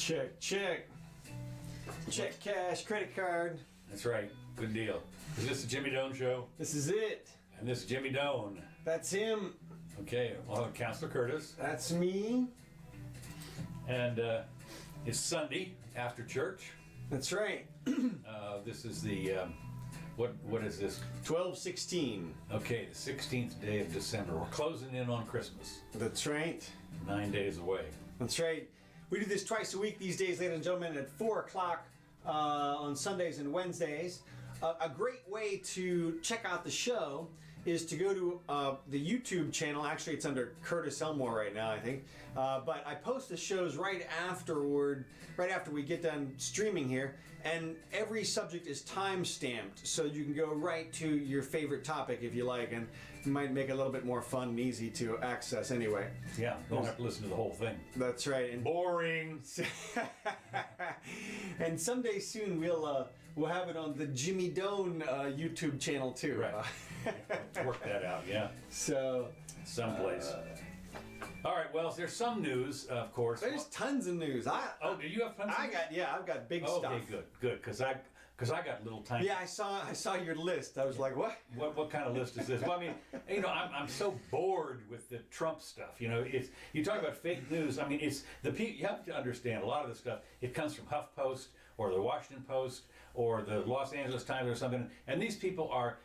Check, check. Check, cash, credit card. That's right. Good deal. Is this the Jimmy Doan Show? This is it. And this is Jimmy Doan. That's him. Okay, well, Counselor Curtis. That's me. And it's Sunday after church. That's right. This is the, what is this? 12/16. Okay, the 16th day of December. We're closing in on Christmas. That's right. 9 days away. That's right. We do this twice a week these days, ladies and gentlemen, at 4 o'clock on Sundays and Wednesdays. A great way to check out the show is to go to the YouTube channel. Actually, it's under Curtis Elmore right now, I think. But I post the shows right after we get done streaming here, and every subject is time-stamped, so you can go right to your favorite topic if you like, and it might make it a little bit more fun and easy to access anyway. Yeah, don't have to listen to the whole thing. That's right. And Boring. and someday soon we'll have it on the Jimmy Doan YouTube channel too. Right. Let's work that out, yeah. So someplace. All right, well, there's some news, of course. there's tons of news. Do you have tons of news? I've got big Okay, stuff. good, because I got little tiny. Yeah, I saw your list. I was like, what? What kind of list is this? Well, I mean, I'm so bored with the Trump stuff. You talk about fake news. I mean, you have to understand a lot of the stuff. It comes from HuffPost or the Washington Post or the Los Angeles Times or something. And these people are,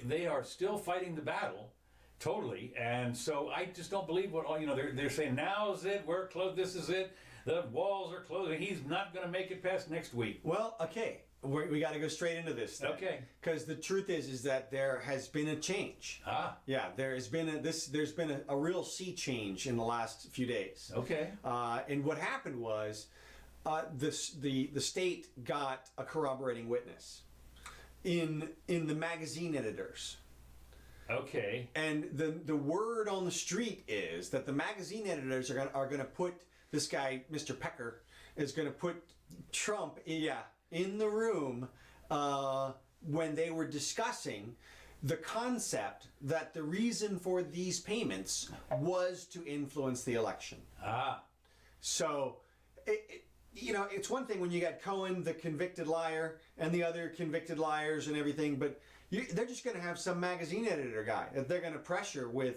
they are still fighting the battle. Totally, and so I just don't believe what they're saying. Now is it? We're closed. This is it. The walls are closing. He's not going to make it past next week. Well, okay, we got to go straight into this. Then. Okay, because the truth is that there has been a change. Yeah, there's been a real sea change in the last few days. Okay, and what happened was the state got a corroborating witness in the magazine editors. Okay. And the word on the street is that the magazine editors are going to put this guy, Mr. Pecker, is going to put Trump, in the room when they were discussing the concept that the reason for these payments was to influence the election. So, it's one thing when you got Cohen, the convicted liar, and the other convicted liars and everything, but they're just going to have some magazine editor guy that they're going to pressure with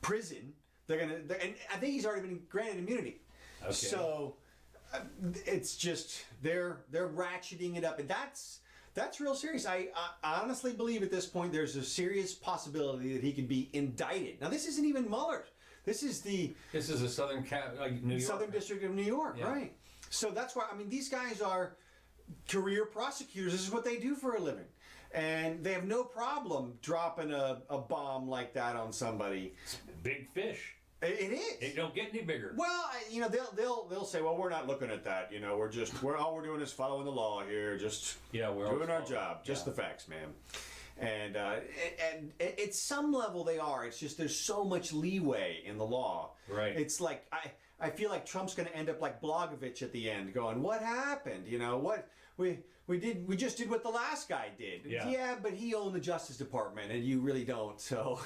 prison. And I think he's already been granted immunity. Okay. So it's just they're ratcheting it up, and that's real serious. I honestly believe at this point there's a serious possibility that he could be indicted. Now this isn't even Mueller. This is the Southern New York. Southern District of New York, yeah. Right? So that's why these guys are career prosecutors. This is what they do for a living, and they have no problem dropping a bomb like that on somebody. Big fish. It is. It don't get any bigger. Well, they'll say, well, we're not looking at that. We're all we're doing is following the law here. We're doing our job. Just the facts, man. And at some level they are. It's just there's so much leeway in the law. Right. It's like I feel like Trump's going to end up like Blagojevich at the end, going, "What happened? What we just did what the last guy did. Yeah, but he owned the Justice Department, and you really don't. So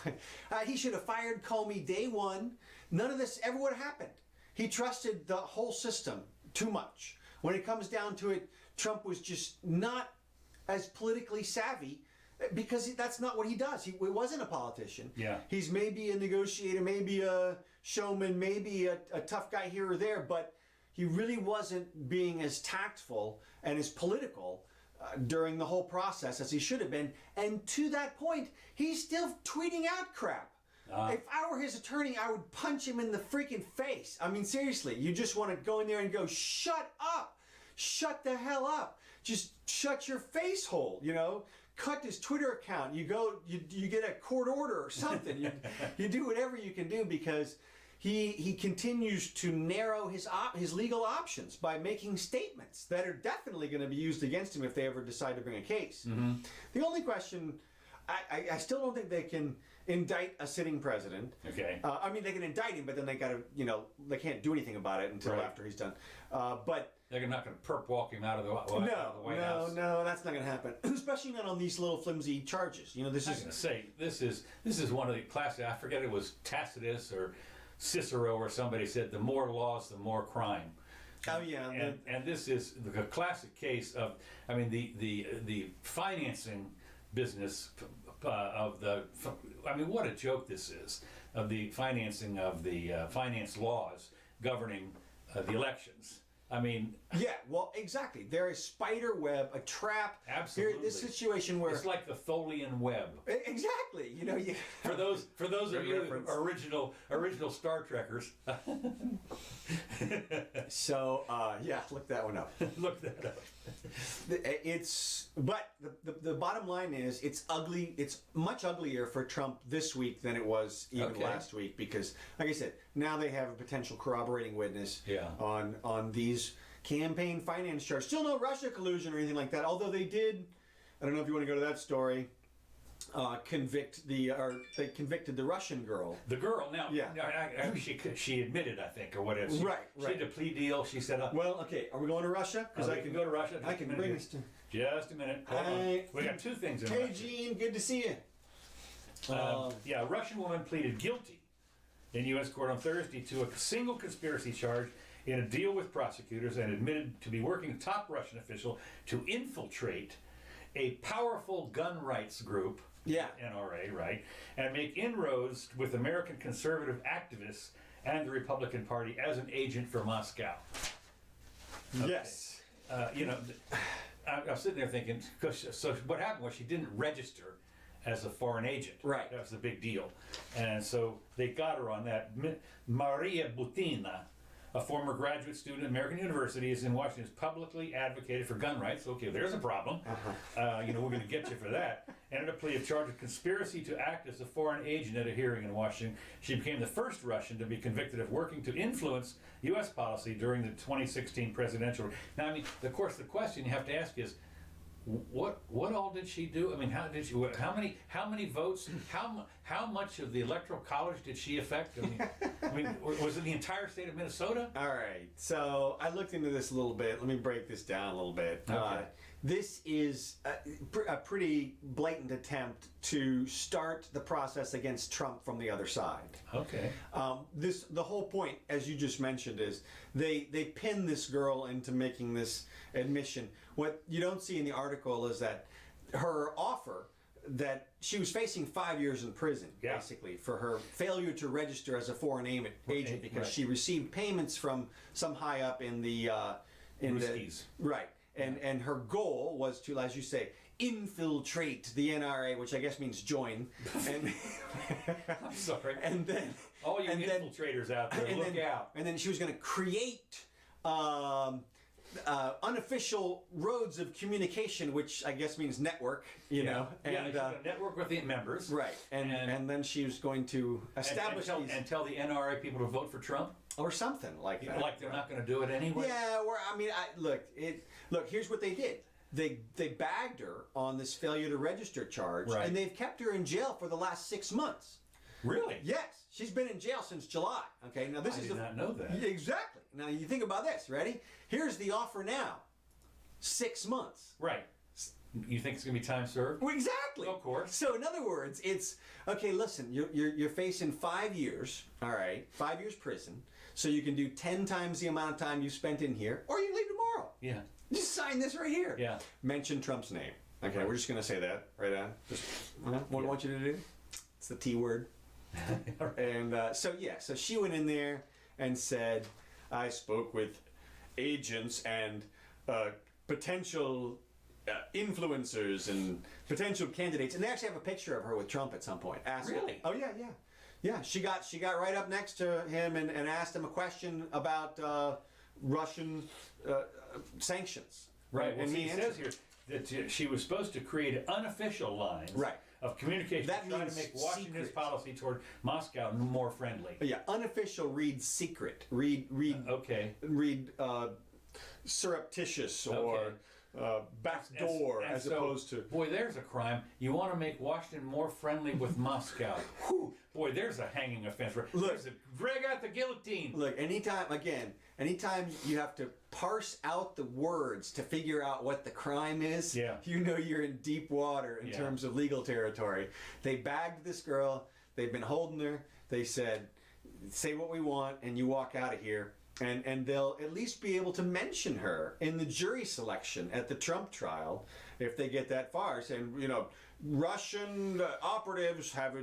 he should have fired Comey day one. None of this ever would have happened. He trusted the whole system too much. When it comes down to it, Trump was just not as politically savvy." Because that's not what he does. He wasn't a politician. Yeah. He's maybe a negotiator, maybe a showman, maybe a tough guy here or there, but he really wasn't being as tactful and as political during the whole process as he should have been. And to that point, he's still tweeting out crap. If I were his attorney, I would punch him in the freaking face. Seriously, you just want to go in there and go, shut up. Shut the hell up. Just shut your face hole, Cut his Twitter account. You get a court order or something. You do whatever you can do, because he continues to narrow his legal options by making statements that are definitely going to be used against him if they ever decide to bring a case. Mm-hmm. The only question, I still don't think they can indict a sitting president. Okay. They can indict him, but then they got to, they can't do anything about it until after he's done. But they're not going to perp walk him out of the White House. No, that's not going to happen. Especially not on these little flimsy charges. This is one of the classic. I forget, it was Tacitus or Cicero or somebody said, the more laws, the more crime. Oh yeah, And this is the classic case of, I mean, the financing business of the, I mean, what a joke this is, of the financing of the finance laws governing the elections. I mean, yeah. Well, exactly. They're a spider web, a trap. Absolutely. Here, this situation where it's like the Tholian web. exactly. You know, you. For those of you reference. original Star Trekkers, So yeah, look that one up. look that up. But the bottom line is it's ugly. It's much uglier for Trump this week than it was even Okay. last week because, like I said, now they have a potential corroborating witness Yeah. on these campaign finance charges. Still no Russia collusion or anything like that. Although they did, I don't know if you want to go to that story. They convicted the Russian girl. The girl now, Yeah. she admitted, I think, or whatever. She, Right, She right. did a plea deal. She said, Well, okay, are we going to Russia? Because I can go to Russia. I can bring this to. Just a minute. Hold on. Hi. We got two things in Hey, Russia. Gene, good to see you. Yeah, a Russian woman pleaded guilty in U.S. court on Thursday to a single conspiracy charge in a deal with prosecutors and admitted to be working with a top Russian official to infiltrate a powerful gun rights group, Yeah. NRA, right, and make inroads with American conservative activists and the Republican Party as an agent for Moscow. Okay. Yes. You know, I was sitting there thinking, so what happened was she didn't register as a foreign agent. Right. That was the big deal. And so they got her on that. Maria Butina, a former graduate student at American University, is in Washington, has publicly advocated for gun rights. Okay, there's a problem. You know, we're going to get you for that. Ended up plea of charge of conspiracy to act as a foreign agent at a hearing in Washington. She became the first Russian to be convicted of working to influence U.S. policy during the 2016 presidential. Now, I mean, of course, the question you have to ask is, what all did she do? I mean, how many votes? How much of the electoral college did she affect? I mean, was it the entire state of Minnesota? All right. So I looked into this a little bit. Let me break this down a little bit. Okay. This is a pretty blatant attempt to start the process against Trump from the other side. Okay. The whole point, as you just mentioned, is they pin this girl into making this admission. What you don't see in the article is that her offer that she was facing 5 years in prison, Yeah. basically, for her failure to register as a foreign agent because right. she received payments from some high up in the Ruskies. right. And her goal was to, as you say, infiltrate the NRA, which I guess means join. And I'm sorry. and then All you and then- infiltrators out there, and look then, out. And then she was going to create unofficial roads of communication, which I guess means network, you know. Yeah, And she's gonna network with the members. right, and then she was going to establish these, and tell the NRA people to vote for Trump. or something like that. Like they're not going to do it anyway. Yeah, look. Here's what they did. They bagged her on this failure to register charge, Right. and they've kept her in jail for the last 6 months. Really? Yes, she's been in jail since July. Okay, now this I is did not know that. Yeah, exactly. Now you think about this. Ready? Here's the offer now. 6 months. Right. You think it's going to be time served? Well, exactly. Of course. So in other words, it's okay. Listen, you're facing 5 years. All right, 5 years prison. So you can do 10 times the amount of time you spent in here, or you leave tomorrow. Yeah. Just sign this right here. Yeah. Mention Trump's name. Okay, we're just gonna say that right now. Just what I want you to do. It's the T word. And so she went in there and said, I spoke with agents and potential influencers and potential candidates, and they actually have a picture of her with Trump at some point. Asked him- Really? Oh yeah. Yeah, she got right up next to him and asked him a question about Russian sanctions. Right. Well, and see, he it answered. says here that she was supposed to create unofficial lines Right. of communication That to try to means make Washington's secret. policy toward Moscow more friendly. Yeah, unofficial reads secret. Read Okay. surreptitious or Okay. backdoor And as so, opposed to. Boy, there's a crime. You want to make Washington more friendly with Moscow. Whew. Boy, there's a hanging offense. There's a drag out the guillotine. Look, anytime you have to parse out the words to figure out what the crime is, Yeah. you know you're in deep water in Yeah. terms of legal territory. They bagged this girl. They've been holding her. They said, say what we want and you walk out of here. and they'll at least be able to mention her in the jury selection at the Trump trial if they get that far, saying, Russian operatives have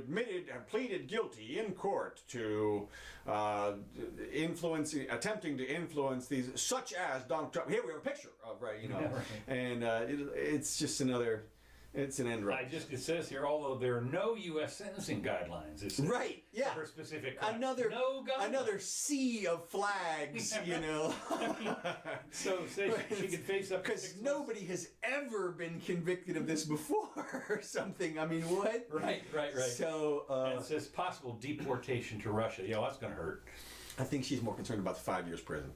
pleaded guilty in court to attempting to influence these, such as Donald Trump. Here we have a picture of, and it's just another. It's an end run. It says here, although there are no U.S. sentencing guidelines, it's right, yeah, for specific crimes. Another sea of flags, So she could face up because nobody has ever been convicted of this before or something. I mean, what? Right. So and it says possible deportation to Russia. Yeah, well, that's going to hurt. I think she's more concerned about the 5 years prison.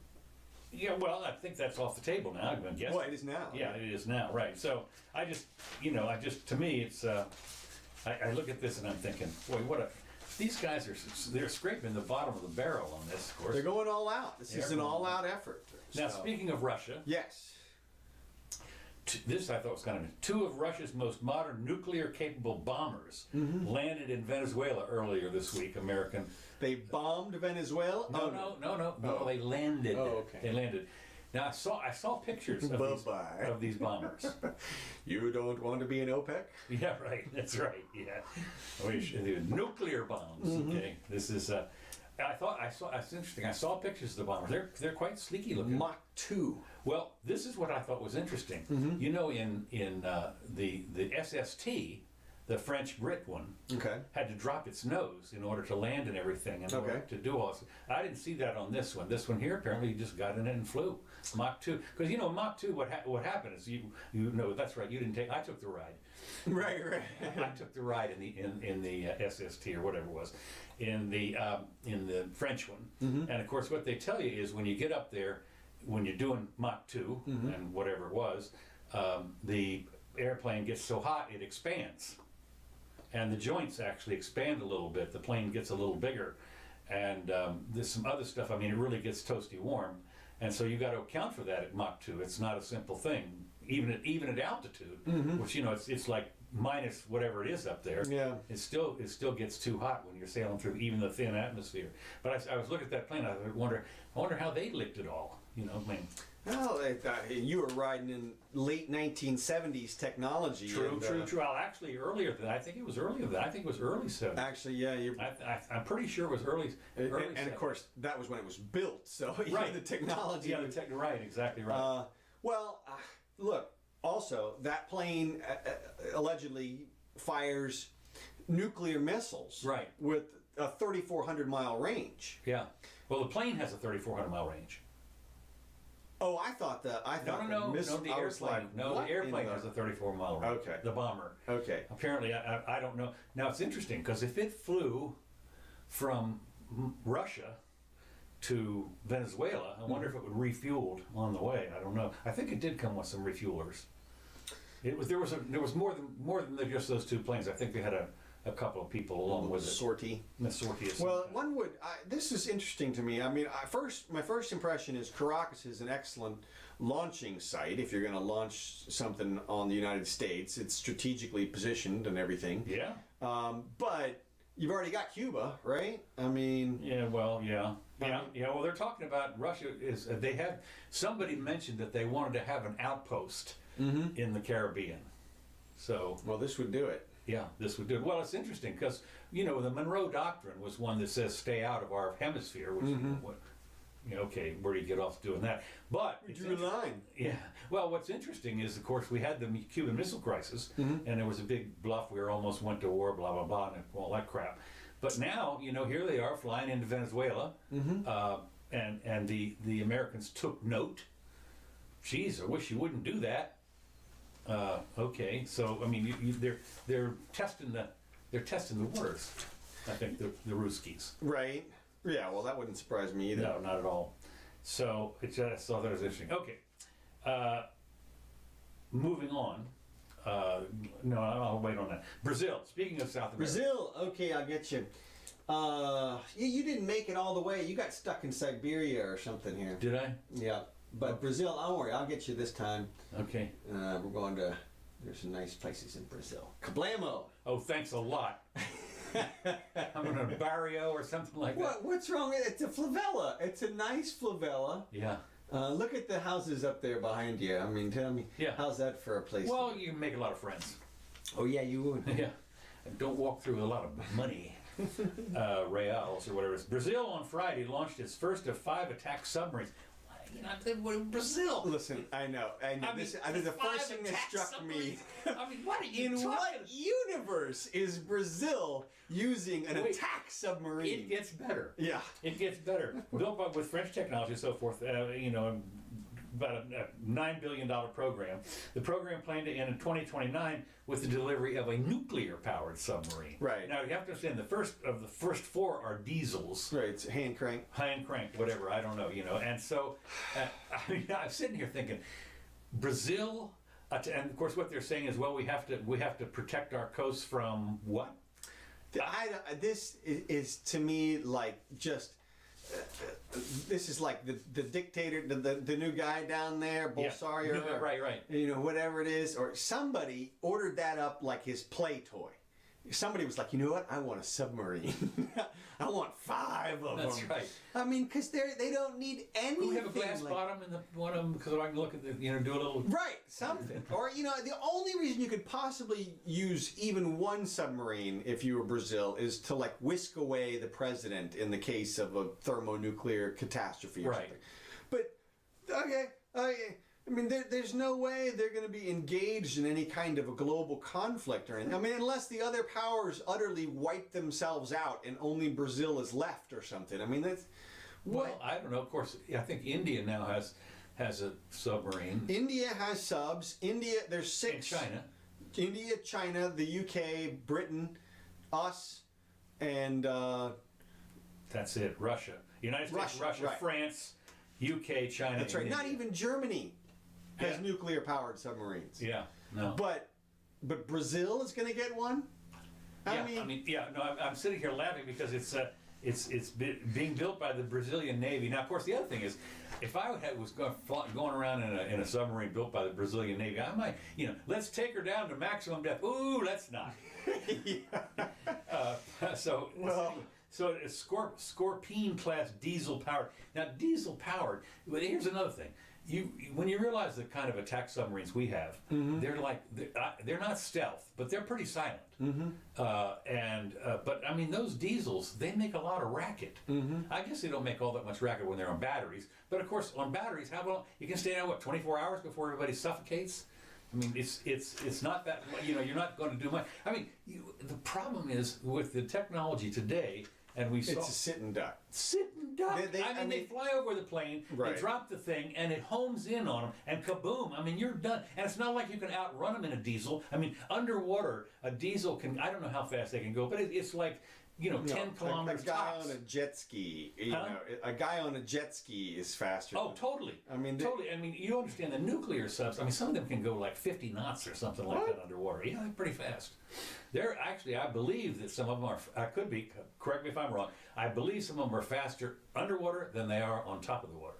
Yeah, well, I think that's off the table now. I'm guessing. Well, it is now. Yeah, it is now, right. So to me, it's, I look at this and I'm thinking, boy, these guys they're scraping the bottom of the barrel on this, of course. They're going all out. This is an all-out effort. Now, speaking of Russia. Yes. This I thought was kind of, 2 of Russia's most modern nuclear-capable bombers landed in Venezuela earlier this week, American. They bombed Venezuela? No, they landed. Oh, okay. They landed. Now I saw pictures of these bombers. You don't want to be in OPEC? Yeah, right. That's right. Yeah. Nuclear bombs. Okay. This is. It's interesting. I saw pictures of the bombers. They're quite sleeky looking. Mach 2. Well, this is what I thought was interesting. In the SST, the French Brit one, had to drop its nose in order to land and everything, in order to do all this. I didn't see that on this one. This one here, apparently, you just got in it and flew. Mach 2. Because, Mach 2, what happened is, that's right, you didn't take, I took the ride. Right. I took the ride in the SST or whatever it was, in the French one. And, of course, what they tell you is when you get up there, when you're doing Mach 2 and whatever it was, the airplane gets so hot it expands. And the joints actually expand a little bit. The plane gets a little bigger. And there's some other stuff. I mean, it really gets toasty warm. And so you got to account for that at Mach 2. It's not a simple thing. Even at altitude, which, it's like minus whatever it is up there. Yeah. It still gets too hot when you're sailing through even the thin atmosphere. But I was looking at that plane. I wonder how they licked it all. Well, you were riding in late 1970s technology. True. Well, actually, earlier than that. I think it was earlier than that. I think it was early 70s. Actually, yeah. I'm pretty sure it was early. And of course, that was when it was built. So right. The technology. Yeah, right, exactly right. Look. Also, that plane allegedly fires nuclear missiles. Right. With a 3,400 mile range. Yeah. Well, the plane has a 3,400 mile range. Oh, I thought the airplane. The airplane has a 34-mile range. Okay. The bomber. Okay. Apparently, I don't know. Now it's interesting because if it flew from Russia to Venezuela, I wonder if it would refueled on the way. I don't know. I think it did come with some refuelers. There was more than just those 2 planes. I think they had a couple of people along with it. Sortie. The sortie. Well, one would. This is interesting to me. I mean, my first impression is Caracas is an excellent launching site. If you're going to launch something on the United States, it's strategically positioned and everything. Yeah. But you've already got Cuba, right? I mean. Yeah. Well. Yeah. Yeah. Well, they're talking about Russia. Somebody mentioned that they wanted to have an outpost in the Caribbean. So. Well, this would do it. Yeah, this would do it. Well, it's interesting because, the Monroe Doctrine was one that says stay out of our hemisphere, which, okay, where do you get off doing that? But we drew a line. Yeah. Well, what's interesting is, of course, we had the Cuban Missile Crisis, and there was a big bluff. We almost went to war, blah, blah, blah, and all that crap. But now, here they are flying into Venezuela, and the Americans took note. Geez, I wish you wouldn't do that. Okay, so I mean, they're testing the waters. I think the Ruskies. Right. Yeah. Well, that wouldn't surprise me either. No, not at all. So I thought that was interesting. Okay. Moving on. No, I'll wait on that. Brazil. Speaking of South America. Brazil. Okay, I'll get you. You didn't make it all the way. You got stuck in Siberia or something here. Did I? Yeah. But Brazil, don't worry, I'll get you this time. Okay. We're going to, there's some nice places in Brazil. Kablamo! Oh, thanks a lot. I'm in a barrio or something like that. What's wrong with it? It's a favela. It's a nice favela. Yeah. Look at the houses up there behind you. I mean, tell me, Yeah. how's that for a place? Well, you can make a lot of friends. Oh yeah, you would. Yeah. And don't walk through a lot of money. Reals or whatever it is. Brazil on Friday launched its first of 5 attack submarines. You know, Brazil. Listen, I know. I mean, the first thing that attack struck me. submarines. I mean, what are you In talking what universe is Brazil using an Wait, attack submarine? It gets better. Yeah. It gets better. Built by, with French technology and so forth, you know, about a $9 billion program. The program planned to end in 2029 with the delivery of a nuclear-powered submarine. Right. Now, you have to understand, the first 4 are diesels. Right, it's hand crank. Hand crank, whatever, I don't know, you know. And so, I mean, I'm sitting here thinking, Brazil, and of course what they're saying is, well, we have to protect our coast from what? This is to me like just. This is like the dictator, the new guy down there, Bolsonaro, Yeah. Right. you know, whatever it is, or somebody ordered that up like his play toy. Somebody was like, you know what? I want a submarine. I want 5 of them. That's right. I mean, because they don't need anything. We have a glass like, bottom in the one of them because I can look at the, you know, do a little. Right, something. Or, you know, the only reason you could possibly use even one submarine if you were Brazil is to, like, whisk away the president in the case of a thermonuclear catastrophe or Right. something. But, okay. I mean, there's no way they're going to be engaged in any kind of a global conflict or anything. I mean, unless the other powers utterly wipe themselves out and only Brazil is left or something. I mean, that's... Well, I don't know. Of course, I think India now has a submarine. India has subs. There's 6. And China. India, China, the UK, Britain, us, and That's it. Russia, United States, Russia, right. France, UK, China. that's right. and Not India. even Germany has Yeah. nuclear-powered submarines. Yeah. No. But Brazil is going to get one. I'm sitting here laughing because it's being built by the Brazilian Navy. Now, of course, the other thing is, if I was going around in a submarine built by the Brazilian Navy, I might, you know, let's take her down to maximum depth. Ooh, let's not. So it's Scorpene class diesel powered. Now, diesel powered. But here's another thing. When you realize the kind of attack submarines we have, they're not stealth, but they're pretty silent. But I mean, those diesels, they make a lot of racket. I guess they don't make all that much racket when they're on batteries, but of course on batteries, how long you can stay down 24 hours before everybody suffocates. I mean, it's not that, you know, you're not going to do much. I mean, the problem is with the technology today. And we saw It's a sit and duck. Sit and duck. They fly over the plane, Right. they drop the thing, and it homes in on them, and kaboom! I mean, you're done. And it's not like you can outrun them in a diesel. I mean, underwater, a diesel can. I don't know how fast they can go, but it's like, you know, 10 kilometers A guy tops. on a jet ski, Huh? a guy on a jet ski is faster. Oh, than- totally. I mean, totally. I mean, you understand the nuclear subs. I mean, some of them can go like 50 knots or something like that underwater. Yeah, they're pretty fast. They're actually, I believe that some of them are. I could be. Correct me if I'm wrong. I believe some of them are faster underwater than they are on top of the water.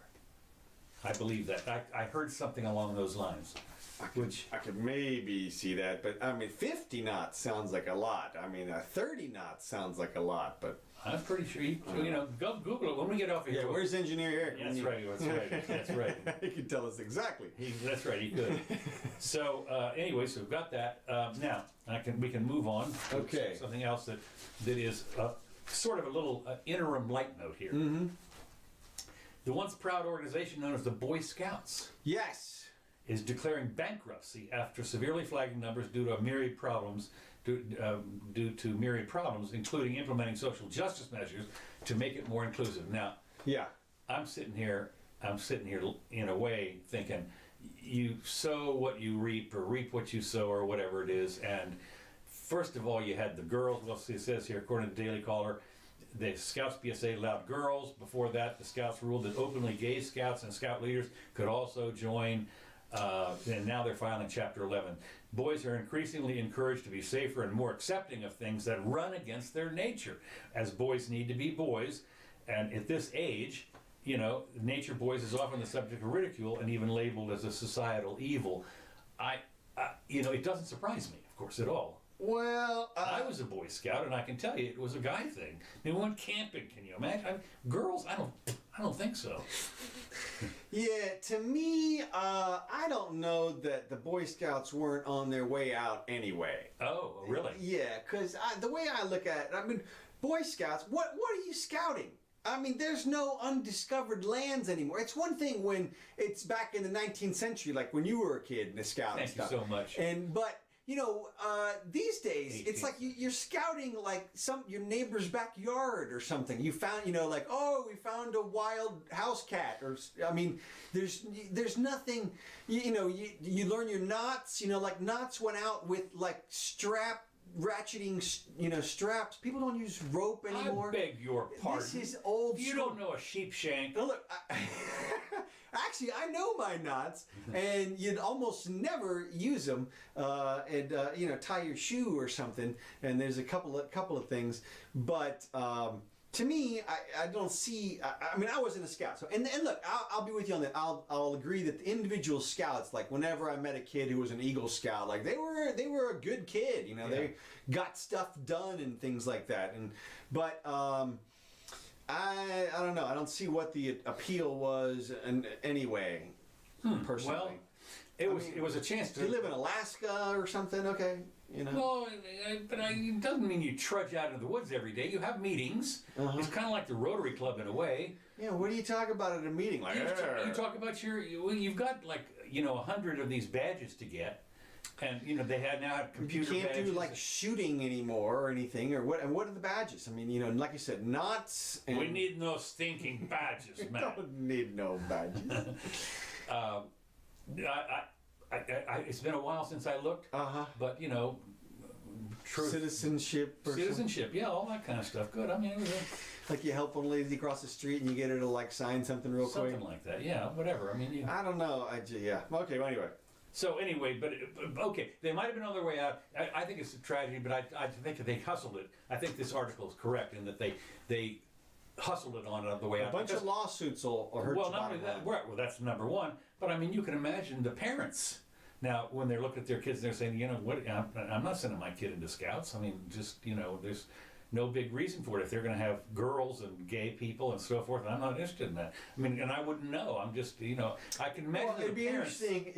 I believe that. I heard something along those lines. I could maybe see that, but I mean, 50 knots sounds like a lot. I mean, 30 knots sounds like a lot, but I'm pretty sure you know. Go Google it when we get off here. yeah, where's Engineer Eric? That's right. That's right. He can tell us exactly. That's right. He could. So anyway, so we've got that. Now we can move on. To Okay. Something else that is sort of a little interim light note here. Mm-hmm. The once proud organization known as the Boy Scouts Yes. is declaring bankruptcy after severely flagging numbers due to myriad problems, including implementing social justice measures to make it more inclusive. Now, Yeah. I'm sitting here in a way thinking, you sow what you reap, or reap what you sow, or whatever it is. And first of all, you had the girls. Well, see, it says here, according to Daily Caller, the Scouts BSA allowed girls. Before that, the Scouts ruled that openly gay Scouts and Scout leaders could also join. And now they're filing Chapter 11. Boys are increasingly encouraged to be safer and more accepting of things that run against their nature, as boys need to be boys. And at this age, you know, nature boys is often the subject of ridicule and even labeled as a societal evil. You know, it doesn't surprise me, of course, at all. Well, I was a Boy Scout, and I can tell you it was a guy thing. They went camping. Can you imagine? Girls, I don't think so. yeah, to me, I don't know that the Boy Scouts weren't on their way out anyway. Oh, really? Yeah, because the way I look at it, I mean, Boy Scouts, what are you scouting? I mean, there's no undiscovered lands anymore. It's one thing when it's back in the 19th century, like when you were a kid and a scout and Thank you stuff. so much. But you know, these days it's 18th. like you're scouting like your neighbor's backyard or something. You found, you know, like, oh, we found a wild house cat, or I mean, there's nothing. You know, you learn your knots. You know, like knots went out with like ratcheting, you know, straps. People don't use rope anymore. I beg your pardon. This is old. You don't know a sheep shank. Now look, actually, I know my knots, and you'd almost never use them. And you know, tie your shoe or something. And there's a couple of things, but to me, I don't see. I mean, I wasn't a scout, so and look, I'll be with you on that. I'll agree that the individual scouts, like whenever I met a kid who was an Eagle Scout, like they were a good kid. You know, they got stuff done and things like that. But I don't know. I don't see what the appeal was, anyway. Personally, Well, it was a chance do you to. live in Alaska or something? Okay, you know. Well, but it doesn't mean you trudge out into the woods every day. You have meetings. It's kind of like the Rotary Club in a way. Yeah, what do you talk about at a meeting? Like, You talk about you've got like 100 of these badges to get, and they now have you computer can't badges. do like shooting anymore or anything, or what? And what are the badges? I mean, you know, like you said, knots. And We need no stinking badges, man. don't need no badges. It's been a while since I looked, but truth, Citizenship. Or citizenship, yeah, all that kind of stuff. Good. I mean, it was like you help one lady across the street and you get her to like sign something real quick. something like that. Yeah, whatever. I mean, I don't know. Yeah. Okay. Well, anyway. So anyway, but okay, they might have been on their way out. I think it's a tragedy, but I think that they hustled it. I think this article is correct in that they hustled it on the way out. A bunch of lawsuits will hurt Well, your not bottom only that, line. well, that's number one. But I mean, you can imagine the parents now when they're looking at their kids, and they're saying, what? I'm not sending my kid into scouts. I mean, just there's no big reason for it. If they're going to have girls and gay people and so forth, I'm not interested in that. I mean, and I wouldn't know. I'm just, I can imagine. Well, it'd be parents, interesting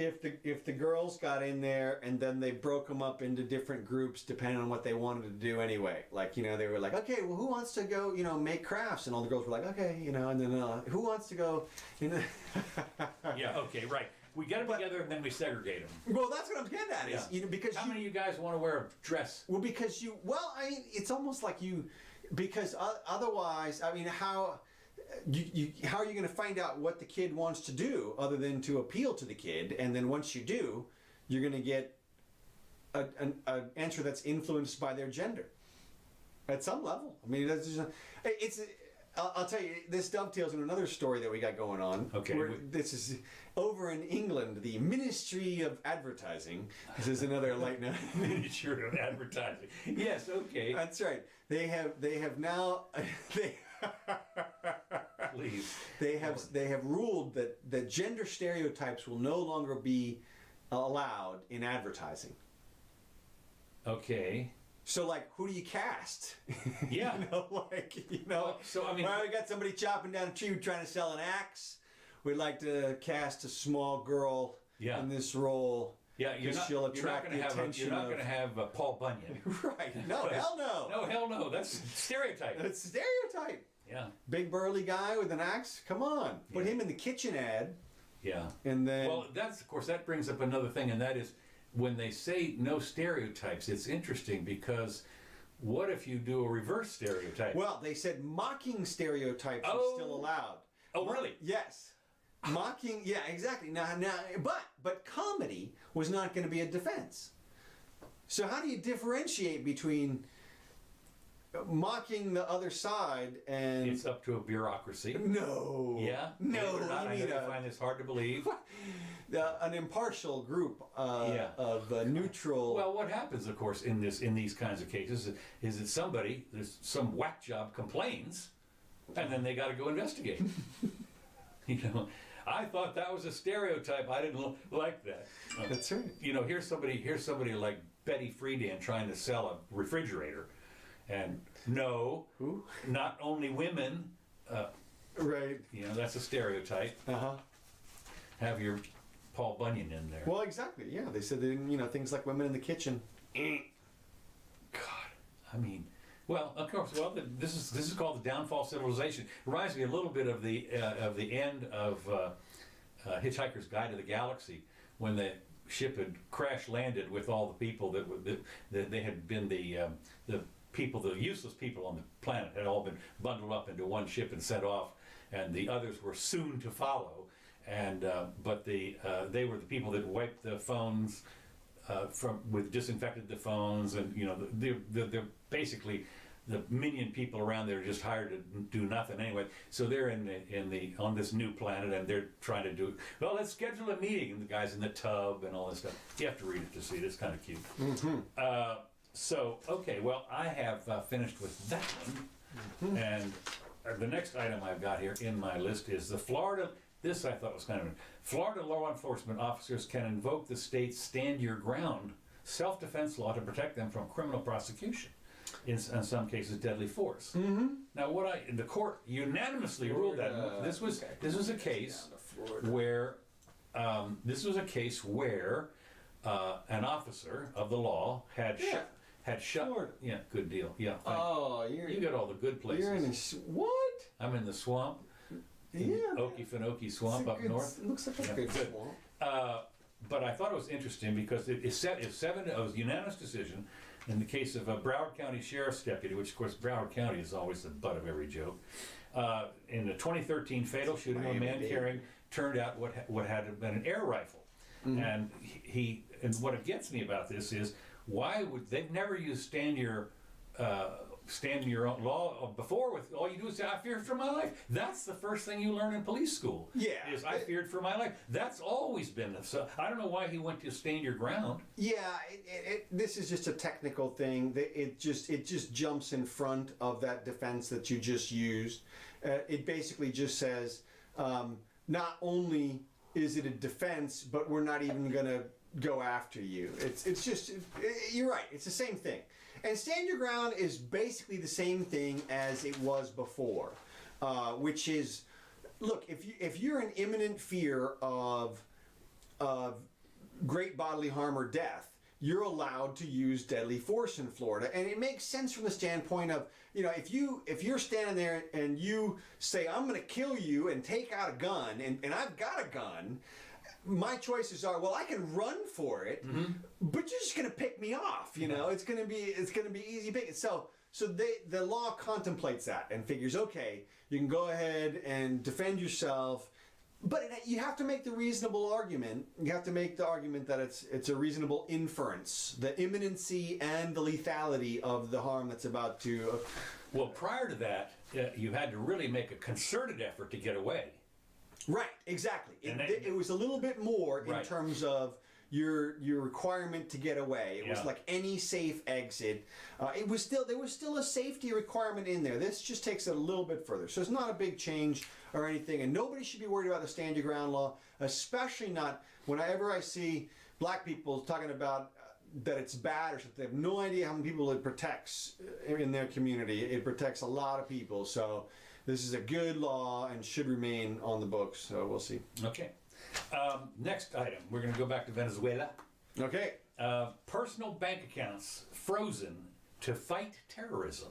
if the girls got in there and then they broke them up into different groups depending on what they wanted to do anyway. Like, they were like, okay, well, who wants to go, make crafts? And all the girls were like, okay, and then who wants to go? Yeah. Okay. Right. We get them together and then we segregate them. Well, that's what I'm getting at. Is, Yeah. because How many of you guys want to wear a dress? Well, because I mean, it's almost like because otherwise, I mean, how are you going to find out what the kid wants to do other than to appeal to the kid? And then once you do, you're going to get an answer that's influenced by their gender at some level. I mean, I'll tell you, this dovetails into another story that we got going on. Okay. This is over in England, the Ministry of Advertising. This is another light note. Miniature of advertising. Yes. Okay. That's right. They have now Please. they have ruled that gender stereotypes will no longer be allowed in advertising. Okay. So, like, who do you cast? Yeah. So, I mean- well, we got somebody chopping down a tree trying to sell an axe. We'd like to cast a small girl Yeah. in this role. Yeah, you're not, she'll you're not attract going to the have attention you're not of- going to have Paul Bunyan. Right. No, hell no. No, hell no. That's stereotype. It's a stereotype. Yeah. Big burly guy with an axe. Come on. Put Yeah. him in the kitchen ad. Yeah. And then. Well, of course, that brings up another thing, and that is when they say no stereotypes, it's interesting because what if you do a reverse stereotype? Well, they said mocking stereotypes are Oh. still allowed. Oh, really? Yes. Mocking, yeah, exactly. Now, but comedy was not going to be a defense. So how do you differentiate between mocking the other side and It's up to a bureaucracy. no, Yeah? no, Believe it or not, you I know mean you find this hard to believe. an impartial group Yeah. of neutral. Well, what happens, of course, in these kinds of cases is that there's some whack job complains, and then they got to go investigate. I thought that was a stereotype. I didn't like that. That's right. Here's somebody like Betty Friedan trying to sell a refrigerator. And no, Who? not only women, Right. you know, that's a stereotype. Uh-huh. Have your Paul Bunyan in there. Well, exactly. Yeah, they said they didn't, things like women in the kitchen. God, I mean, well, of course. Well, this is called the downfall of civilization. Reminds me a little bit of the end of Hitchhiker's Guide to the Galaxy, when the ship had crash landed with all the people that they had been the people, the useless people on the planet, had all been bundled up into one ship and sent off, and the others were soon to follow. And but they were the people that wiped the phones. Disinfected the phones, and they're basically the minion people around there are just hired to do nothing anyway. So they're on this new planet, and they're trying to do, well, let's schedule a meeting, and the guy's in the tub and all this stuff. You have to read it to see it. It's kind of cute. So okay, well, I have finished with that one, and the next item I've got here in my list is the Florida. This I thought was kind of, Florida law enforcement officers can invoke the state's stand your ground self-defense law to protect them from criminal prosecution, in some cases deadly force. Now the court unanimously ruled that this was a case where an officer of the law had shot. Florida. Yeah, good deal. Yeah. Oh, You got all the good places. You're in what? I'm in the swamp. Yeah. Okefenokee Swamp up north. It looks like a Yeah, good good. swamp. But I thought it was interesting because it was unanimous decision in the case of a Broward County Sheriff's deputy, which of course Broward County is always the butt of every joke. In the 2013 fatal shooting of a man carrying, turned out what had been an air rifle. And and what it gets me about this is, why would they've never used stand your own law before? With all you do is say, I feared for my life. That's the first thing you learn in police school. Yeah. Is I feared for my life. That's always been so. I don't know why he went to stand your ground. Yeah, this is just a technical thing. It just jumps in front of that defense that you just used. It basically just says, not only is it a defense, but we're not even going to go after you. You're right. It's the same thing. And stand your ground is basically the same thing as it was before, which is, look, if you're in imminent fear of great bodily harm or death, you're allowed to use deadly force in Florida, and it makes sense from the standpoint of, if you're standing there and you say, I'm going to kill you, and take out a gun, and I've got a gun. My choices are, well, I can run for it, but you're just going to pick me off. It's going to be easy picking. So the law contemplates that and figures, okay, you can go ahead and defend yourself, but you have to make the reasonable argument. You have to make the argument that it's a reasonable inference, the imminency and the lethality of the harm that's about to. Well, prior to that, you had to really make a concerted effort to get away. Right, exactly. And It was a little bit more in Right. terms of your requirement to get away. It was Yeah. like any safe exit. There was still a safety requirement in there. This just takes it a little bit further. So it's not a big change or anything, and nobody should be worried about the stand your ground law, especially not whenever I see black people talking about that it's bad or something. They have no idea how many people it protects in their community. It protects a lot of people. So this is a good law and should remain on the books. So we'll see. Okay. Next item, we're going to go back to Venezuela. Okay. Personal bank accounts frozen to fight terrorism.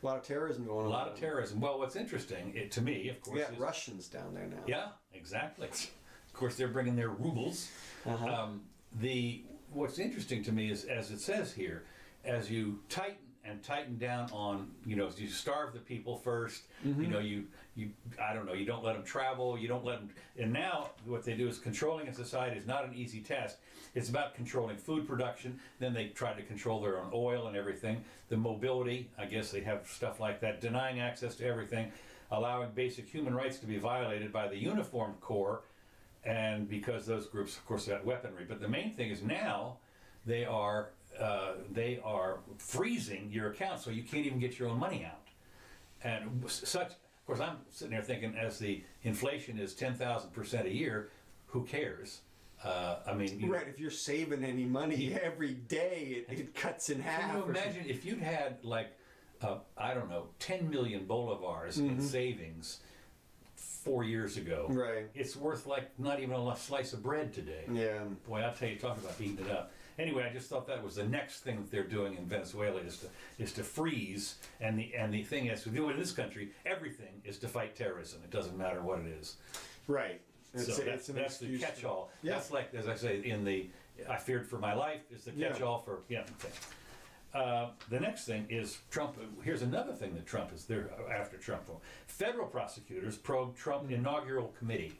A lot of terrorism going on. A lot of terrorism. Well, what's interesting, to me, of course, We got is, Russians down there now. yeah, exactly. Of course, they're bringing their rubles. Uh-huh. What's interesting to me is, as it says here, as you tighten down on, as you starve the people first, you I don't know, you don't let them travel, you don't let them, and now what they do is controlling a society is not an easy task. It's about controlling food production, then they try to control their own oil and everything, the mobility, I guess they have stuff like that, denying access to everything, allowing basic human rights to be violated by the uniformed corps, and because those groups, of course, have weaponry. But the main thing is now they are freezing your account, so you can't even get your own money out. And such, of course, I'm sitting there thinking, as the inflation is 10,000% a year, who cares? I mean, Right, if you're saving any money every day, it cuts in half. can you or something. imagine if you'd had like, I don't know, 10 million bolivars in savings 4 years ago? Right. It's worth like not even a slice of bread today. Yeah. Boy, I'll tell you, talk about heating it up. Anyway, I just thought that was the next thing that they're doing in Venezuela is to freeze, and the thing is to do in this country, everything is to fight terrorism. It doesn't matter what it is. Right. So that's the excuse for- catch-all. Yeah. That's like, as I say, in the I feared for my life is the Yeah. catch-all for okay. The next thing is Trump. Here's another thing that Trump is there after Trump. Federal prosecutors probe Trump inaugural committee.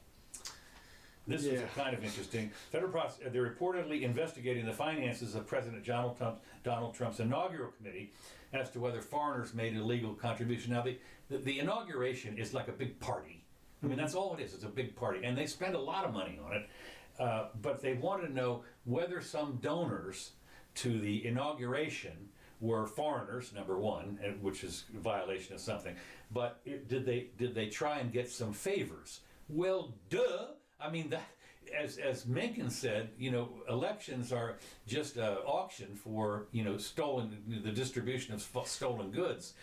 This is Yeah. kind of interesting. They're reportedly investigating the finances of President Donald Trump's inaugural committee as to whether foreigners made illegal contribution. Now, the inauguration is like a big party. I mean, that's all it is. It's a big party, and they spend a lot of money on it. But they want to know whether some donors to the inauguration were foreigners, number one, which is a violation of something. But did they try and get some favors? Well, duh. I mean, that, as Mencken said, elections are just an auction for the distribution of stolen goods.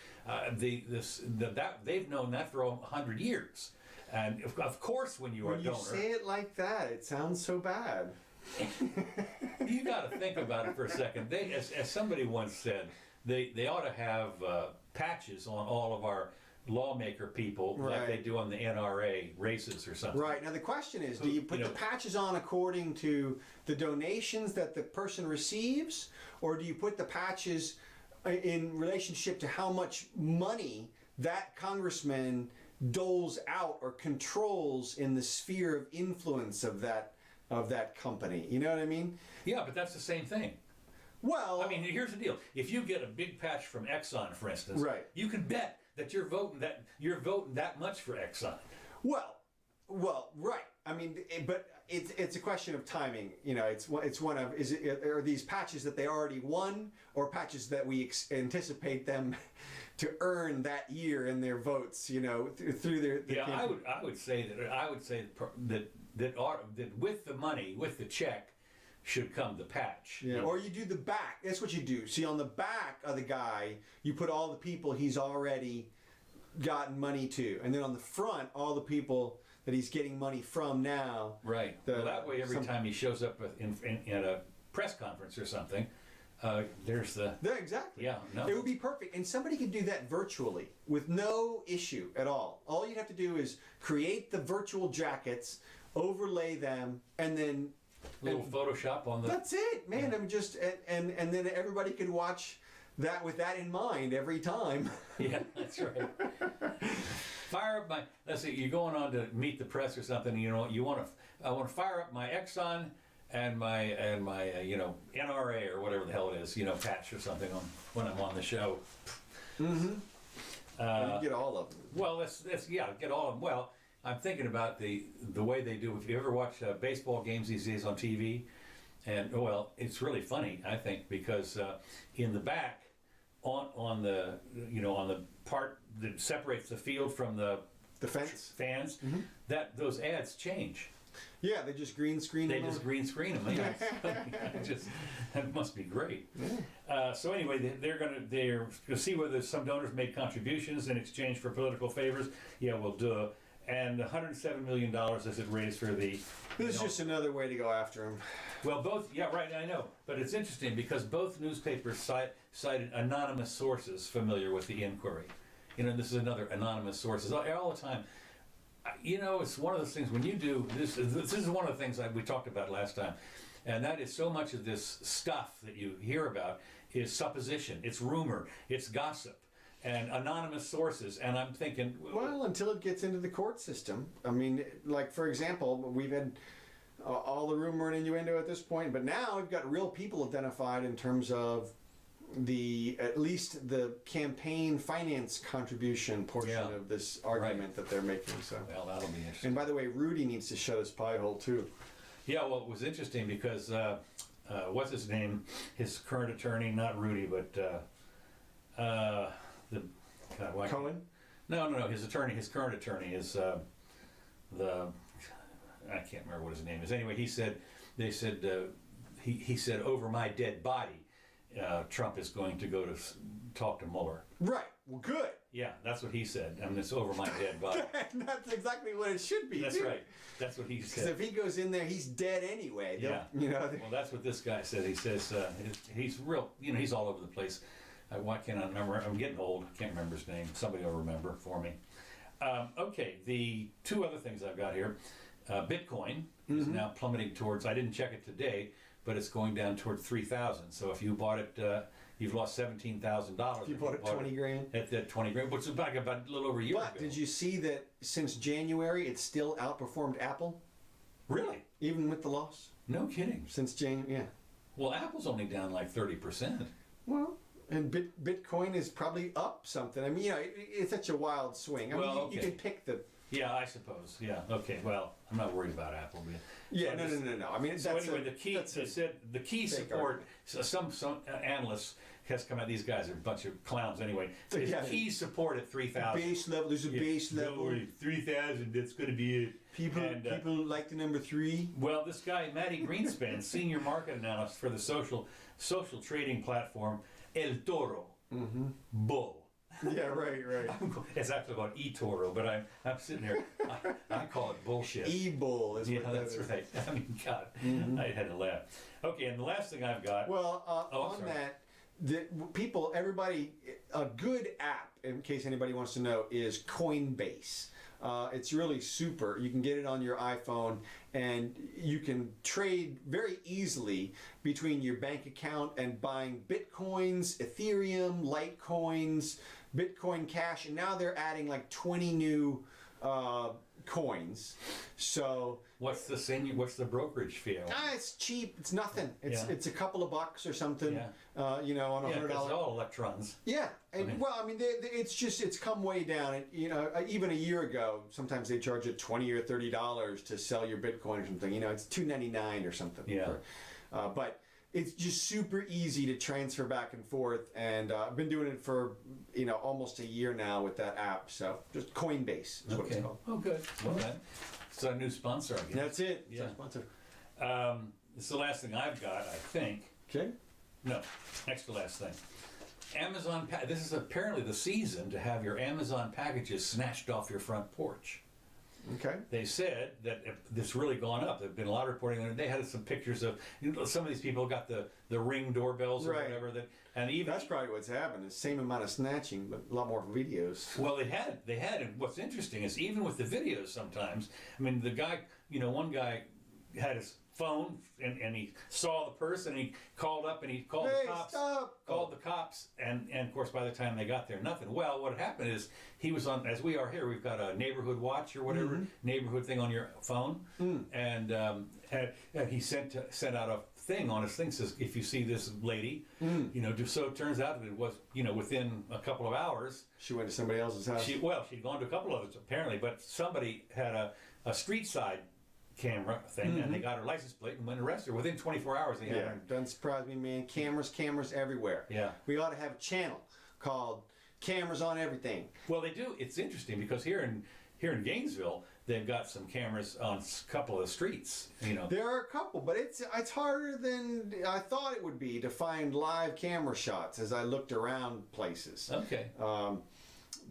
They've known that for 100 years, and of course, when you are a When you donor, say it like that, it sounds so bad. you got to think about it for a second. As somebody once said, they ought to have patches on all of our lawmaker people like Right. they do on the NRA races or something. Right. Now the question is, do you put the patches on according to the donations that the person receives, or do you put the patches in relationship to how much money that congressman doles out or controls in the sphere of influence of that company? You know what I mean? Yeah, but that's the same thing. Well, I mean, here's the deal. If you get a big patch from Exxon, for instance, Right. you can bet that you're voting that much for Exxon. Well, right. I mean, but it's a question of timing. It's one of are these patches that they already won, or patches that we anticipate them to earn that year in their votes? Through their Yeah, campaign. I would say that with the money, with the check, should come the patch. Yeah. Or you do the back. That's what you do. See, on the back of the guy, you put all the people he's already gotten money to, and then on the front, all the people that he's getting money from now. Right. Well, that way, every time he shows up at a press conference or something, there's the. Yeah, exactly. Yeah, no. It would be perfect. And somebody could do that virtually with no issue at all. All you'd have to do is create the virtual jackets, overlay them, and then Little Photoshop on the. that's it, man. I'm just and then everybody could watch that with that in mind every time. Yeah, that's right. Fire up my. Let's see. You're going on to meet the press or something. I want to fire up my Exxon and my NRA or whatever the hell it is. Patch or something when I'm on the show. Mm-hmm. You get all of them. Well, let's get all of them. Well, I'm thinking about the way they do. If you ever watch baseball games these days on TV, and it's really funny, I think, because in the back, on the part that separates the field from the Fence. fans, that those ads change. Yeah, they just green screen They them. just green screen them. Yeah. That must be great. So anyway, they're gonna see whether some donors made contributions in exchange for political favors. Yeah, well, duh. And $107 million as it raised for the. This is just another way to go after him. Well, both. Yeah, right. I know, but it's interesting because both newspapers cited anonymous sources familiar with the inquiry. This is another anonymous sources all the time. It's one of those things when you do this. This is one of the things we talked about last time, and that is so much of this stuff that you hear about is supposition, it's rumor, it's gossip, and anonymous sources. And I'm thinking, Well, until it gets into the court system. I mean, like for example, we've had all the rumor and innuendo at this point, but now we've got real people identified in terms of at least the campaign finance contribution portion of this argument that they're making. So, well, that'll be interesting. and by the way, Rudy needs to shut his pie hole too. Yeah, well, it was interesting because what's his name? His current attorney, not Rudy, but Cohen? No. His current attorney is I can't remember what his name is. Anyway, he said they said he said over my dead body, Trump is going to go to talk to Mueller. Right. Well, good. Yeah, that's what he said. I mean, it's over my dead body. That's exactly what it should be. That's too. right. That's what he Because said. if he goes in there, he's dead anyway. Yeah. You know. Well, that's what this guy said. He says he's real. You know, he's all over the place. Why can't I remember? I'm getting old. I can't remember his name. Somebody will remember for me. Okay, the two other things I've got here. Bitcoin is now plummeting towards. I didn't check it today, but it's going down toward 3,000. So if you bought it, you've lost $17,000. If you bought it 20 grand. At that 20 grand, which is back about a little over a year But ago. did you see that since January, it still outperformed Apple, Really? even with the loss? No kidding. Since January, yeah. Well, Apple's only down like 30%. Well, and Bitcoin is probably up something. I mean, you know, it's such a wild swing. I Well, mean, you okay. can pick the. Yeah, I suppose. Yeah. Okay. Well, I'm not worried about Apple. But Yeah, so no, I just- no. I mean, So that's anyway, a, the key that's they a- said the key fake support. argument. So some analysts has come out. These guys are a bunch of clowns anyway. So, Is yeah. key support at 3,000. base level. There's a base level. 3,000. That's going to be it. People And, people like the number 3. Well, this guy Matty Greenspan, senior market analyst for the social trading platform El Toro, Bull. Yeah, right. It's actually about eToro, but I'm sitting here. I call it bullshit. E-bull is Yeah, what that that's is. right. I mean, God, I had to laugh. Okay, and the last thing I've got. Well, I'm on sorry. that, everybody, a good app, in case anybody wants to know, is Coinbase. It's really super. You can get it on your iPhone, and you can trade very easily between your bank account and buying Bitcoins, Ethereum, Litecoins, Bitcoin Cash, and now they're adding like 20 new coins. So What's the brokerage fee? it's cheap. It's nothing. It's Yeah. it's a couple of bucks or something. Yeah. You know, on a Yeah, $100. because it's all electrons. Yeah, and mean- well, I mean, it's come way down. You know, even a year ago, sometimes they charge you $20 or $30 to sell your Bitcoin or something. You know, it's $2.99 or something. Yeah. But it's just super easy to transfer back and forth, and I've been doing it for almost a year now with that app. So just Coinbase is what it's called. Oh, good. Well, it's our new sponsor, I guess. That's it. It's Yeah. our sponsor. This is the last thing I've got, I think. Okay. No, next to last thing. Amazon. This is apparently the season to have your Amazon packages snatched off your front porch. Okay. They said that this really gone up. There've been a lot of reporting on it. They had some pictures of some of these people got the Ring doorbells or Right. whatever and even That's probably what's happened. The same amount of snatching, but a lot more videos. well they had and what's interesting is even with the videos sometimes. I mean the guy one guy had his phone and he saw the person and he called up and he called Hey, the cops. stop! Called the cops and of course by the time they got there nothing. Well, what happened is he was on, as we are here, we've got a neighborhood watch or whatever neighborhood thing on your phone, and he sent out a thing on his thing says if you see this lady, so it turns out that it was within a couple of hours She went to somebody else's house. she'd gone to a couple of others apparently, but somebody had a street side camera thing and they got her license plate and went and arrested her within 24 hours. They had Yeah, her. doesn't surprise me, man. Cameras everywhere. Yeah. We ought to have a channel called Cameras on Everything. Well, they do. It's interesting because here in Gainesville, they've got some cameras on a couple of streets. There are a couple, but it's harder than I thought it would be to find live camera shots as I looked around places. Okay.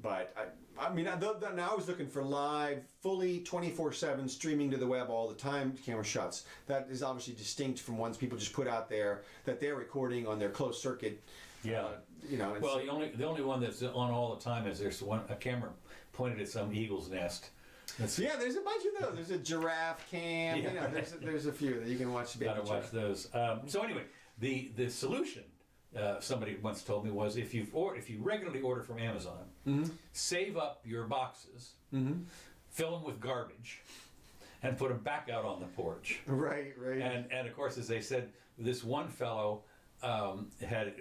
But I mean, now I was looking for live, fully 24/7 streaming to the web all the time camera shots. That is obviously distinct from ones people just put out there that they're recording on their closed circuit. Yeah. It's- Well, the only one that's on all the time is there's a camera pointed at some eagle's nest. yeah, there's a bunch of those. There's a giraffe cam. Yeah. There's a few that you can watch. Got to watch those. So anyway, the solution somebody once told me was if you regularly order from Amazon, save up your boxes, fill them with garbage, and put them back out on the porch. Right. And of course, as they said, this one fellow had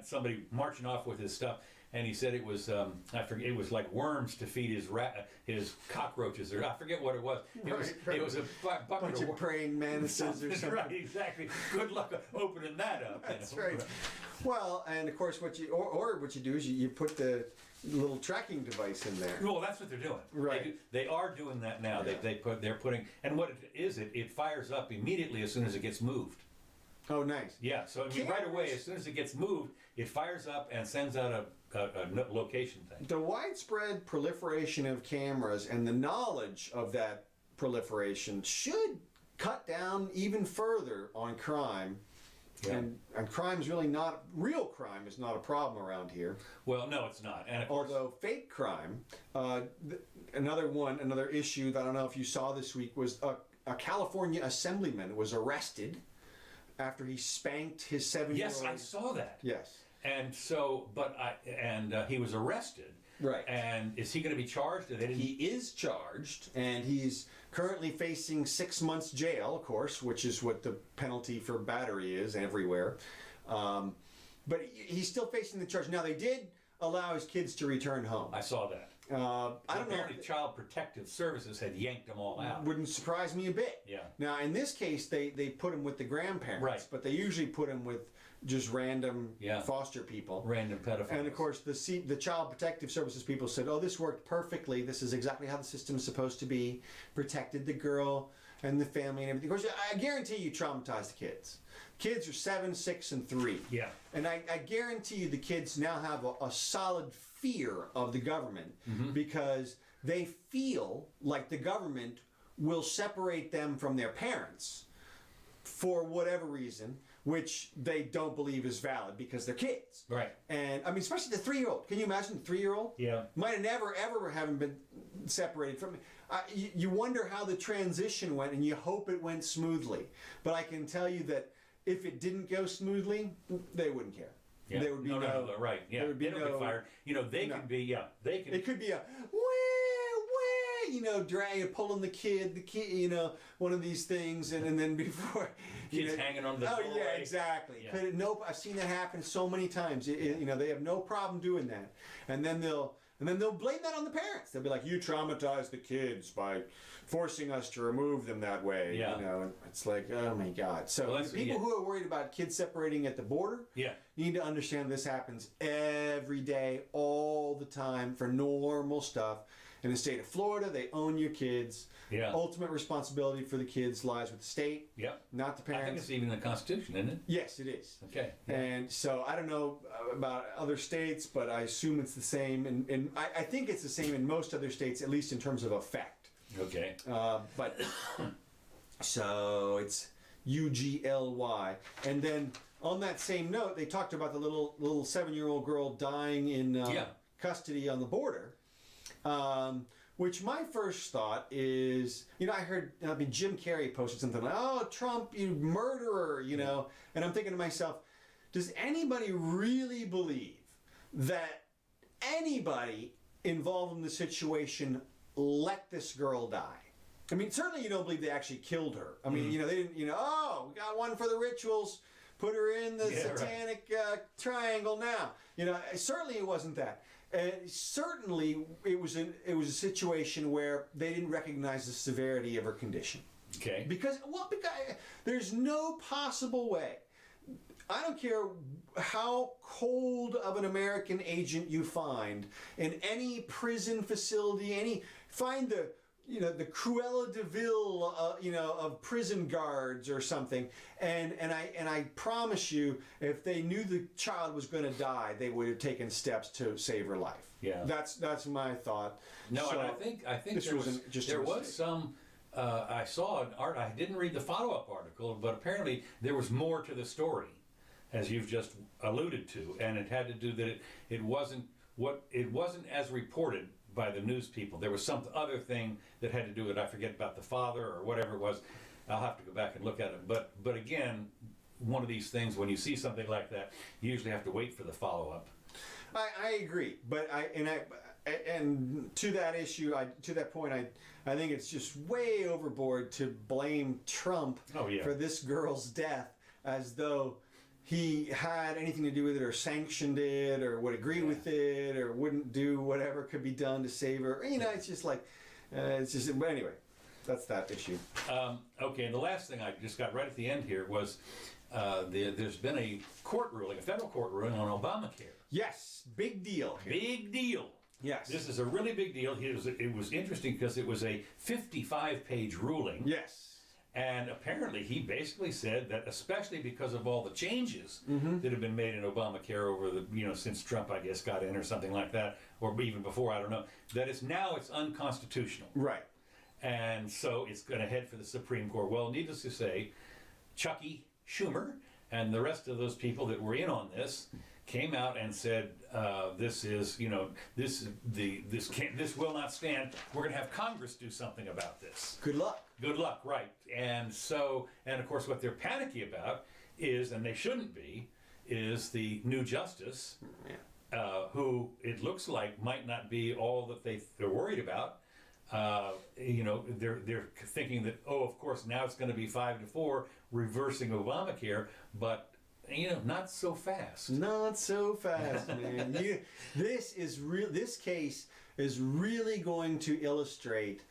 somebody marching off with his stuff, and he said it was I forget, it was like worms to feed his cockroaches, or I forget what it was. It was a bucket Bunch of of praying mantises or something. Right, exactly. Good luck opening that up. That's right. Well, and of course, what you do is you put the little tracking device in there. Well, that's what they're doing. Right. They are doing that now. Yeah. They're putting, and what it is, it fires up immediately as soon as it gets moved. Oh, nice. Yeah, so I mean, right away, as soon as it gets moved, it fires up and sends out a location thing. The widespread proliferation of cameras and the knowledge of that proliferation should cut down even further on crime. Yeah. And crime's really not, real crime is not a problem around here. Well, no, it's not. And of course, Although fake crime, another issue that I don't know if you saw this week was a California assemblyman was arrested after he spanked his 7-year-old. yes, I saw that. Yes. And so, he was arrested. Right. And is he going to be charged? Or they didn't. He is charged, and he's currently facing 6 months jail, of course, which is what the penalty for battery is everywhere. But he's still facing the charge. Now, they did allow his kids to return home. I saw that. I don't know. Apparently, Child Protective Services had yanked them all out. Wouldn't surprise me a bit. Yeah. Now, in this case, they put him with the grandparents, Right. but they usually put him with just random Yeah. foster people. Random pedophiles. And of course, the Child Protective Services people said, "Oh, this worked perfectly. This is exactly how the system is supposed to be. Protected the girl and the family and everything." Of course, I guarantee you traumatized the kids. Kids are 7, 6, and 3. Yeah. And I guarantee you the kids now have a solid fear of the government because they feel like the government will separate them from their parents for whatever reason, which they don't believe is valid because they're kids. Right. And I mean, especially the 3-year-old. Can you imagine the 3-year-old? Yeah. Might have never, ever haven't been separated from. You wonder how the transition went, and you hope it went smoothly. But I can tell you that if it didn't go smoothly, they wouldn't care. Yeah. There would be no, right. Yeah. there would be They don't no- get fired. You know, they No. could be. Yeah. They can. It could be a pulling the kid, one of these things, and then before Kids hanging on the Oh doorway. yeah, exactly. Yeah. But nope, I've seen that happen so many times. They have no problem doing that, and then they'll blame that on the parents. They'll be like, "You traumatized the kids by forcing us to remove them that way." Yeah. And it's like, oh my God. So Well, that's- people yeah. who are worried about kids separating at the border, Yeah. you need to understand this happens every day, all the time, for normal stuff. In the state of Florida, they own your kids. Yeah. Ultimate responsibility for the kids lies with the state, Yeah. not the I think parents. it's even in the Constitution, isn't it? Yes, it is. Okay. And so I don't know about other states, but I assume it's the same. And I think it's the same in most other states, at least in terms of effect. Okay. But so it's UGLY. And then on that same note, they talked about the little 7-year-old girl dying in custody on the border. Which my first thought is, Jim Carrey posted something like, "Oh, Trump, you murderer," and I'm thinking to myself, does anybody really believe that anybody involved in the situation let this girl die? I mean, certainly you don't believe they actually killed her. I mean, they didn't, we got one for the rituals, put her in the satanic triangle now. Certainly it wasn't that. Certainly, it was a situation where they didn't recognize the severity of her condition. Okay. Because there's no possible way. I don't care how cold of an American agent you find in any prison facility. Find the Cruella de Vil, of prison guards or something, and I promise you, if they knew the child was going to die, they would have taken steps to save her life. Yeah, that's my thought. No, so, and I think this there wasn't just a there was mistake. some. I saw an art. I didn't read the follow-up article, but apparently there was more to the story, as you've just alluded to, and it had to do that it wasn't as reported by the news people. There was some other thing that had to do with, I forget, about the father or whatever it was. I'll have to go back and look at it. But again, one of these things, when you see something like that, you usually have to wait for the follow-up. I agree, but to that issue, to that point, I think it's just way overboard to blame Trump for this girl's death as though he had anything to do with it or sanctioned it or would agree with it or wouldn't do whatever could be done to save her. It's just like, but anyway, that's that issue. Okay, and the last thing I just got right at the end here was there's been a federal court ruling on Obamacare. Yes, big deal here. Big deal. Yes. This is a really big deal. It was interesting because it was a 55-page ruling. Yes. And apparently he basically said that, especially because of all the changes that have been made in Obamacare over the, since Trump, I guess, got in or something like that, or even before, I don't know, that it's unconstitutional. Right. And so it's going to head for the Supreme Court. Well, needless to say, Chucky Schumer and the rest of those people that were in on this came out and said, this will not stand. We're going to have Congress do something about this. Good luck. Good luck, right. And of course what they're panicky about is, and they shouldn't be, is the new justice, who it looks like might not be all that they're worried about. They're thinking that, of course, now it's going to be 5-4, reversing Obamacare, but not so fast. Not so fast, man. This case is really going to illustrate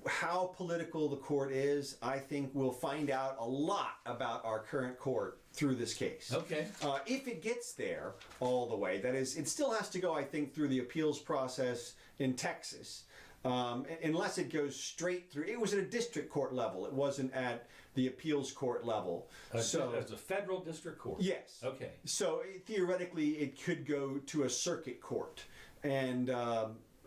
how political the court is. I think we'll find out a lot about our current court through this case. Okay. If it gets there all the way, that is, it still has to go, I think, through the appeals process in Texas. Unless it goes straight through. It was at a district court level. It wasn't at the appeals court level. So it's a federal district court? Yes. Okay. So theoretically, it could go to a circuit court. And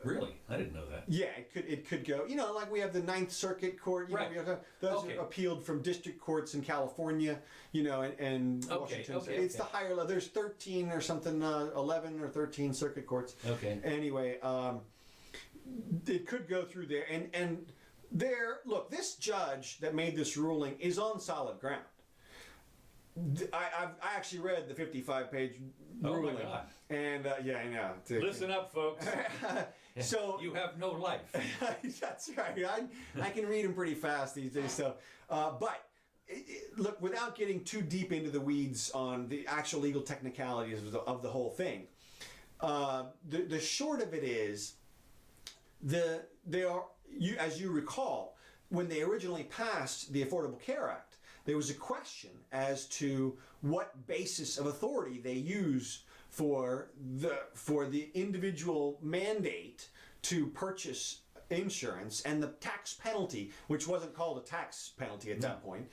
really? I didn't know that. yeah, it could go, like we have the Ninth Circuit Court, Right. Those Okay. are appealed from district courts in California, and Washington. Okay, It's okay. the higher level. There's 13 or something, 11 or 13 circuit courts. Okay. Anyway, it could go through there, and there. Look, this judge that made this ruling is on solid ground. I actually read the 55-page ruling, my God. and yeah, I know. Listen up, folks. So You have no life. that's right. I can read them pretty fast these days. So, but look, without getting too deep into the weeds on the actual legal technicalities of the whole thing, the short of it is, as you recall, when they originally passed the Affordable Care Act, there was a question as to what basis of authority they use for the individual mandate to purchase insurance and the tax penalty, which wasn't called a tax penalty at that point.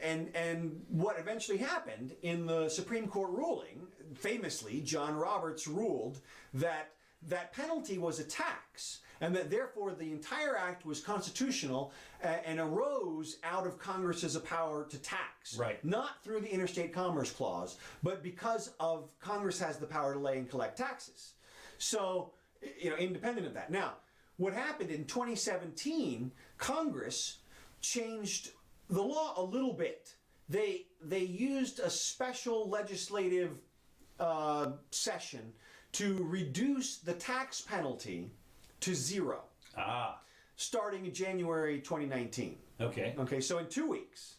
And what eventually happened in the Supreme Court ruling, famously, John Roberts ruled that that penalty was a tax, and that therefore the entire act was constitutional and arose out of Congress's power to tax. Right. Not through the Interstate Commerce Clause, but because of Congress has the power to lay and collect taxes. So, independent of that. Now, what happened in 2017, Congress changed the law a little bit. They used a special legislative session to reduce the tax penalty to zero, starting in January 2019. Okay. Okay, so in 2 weeks,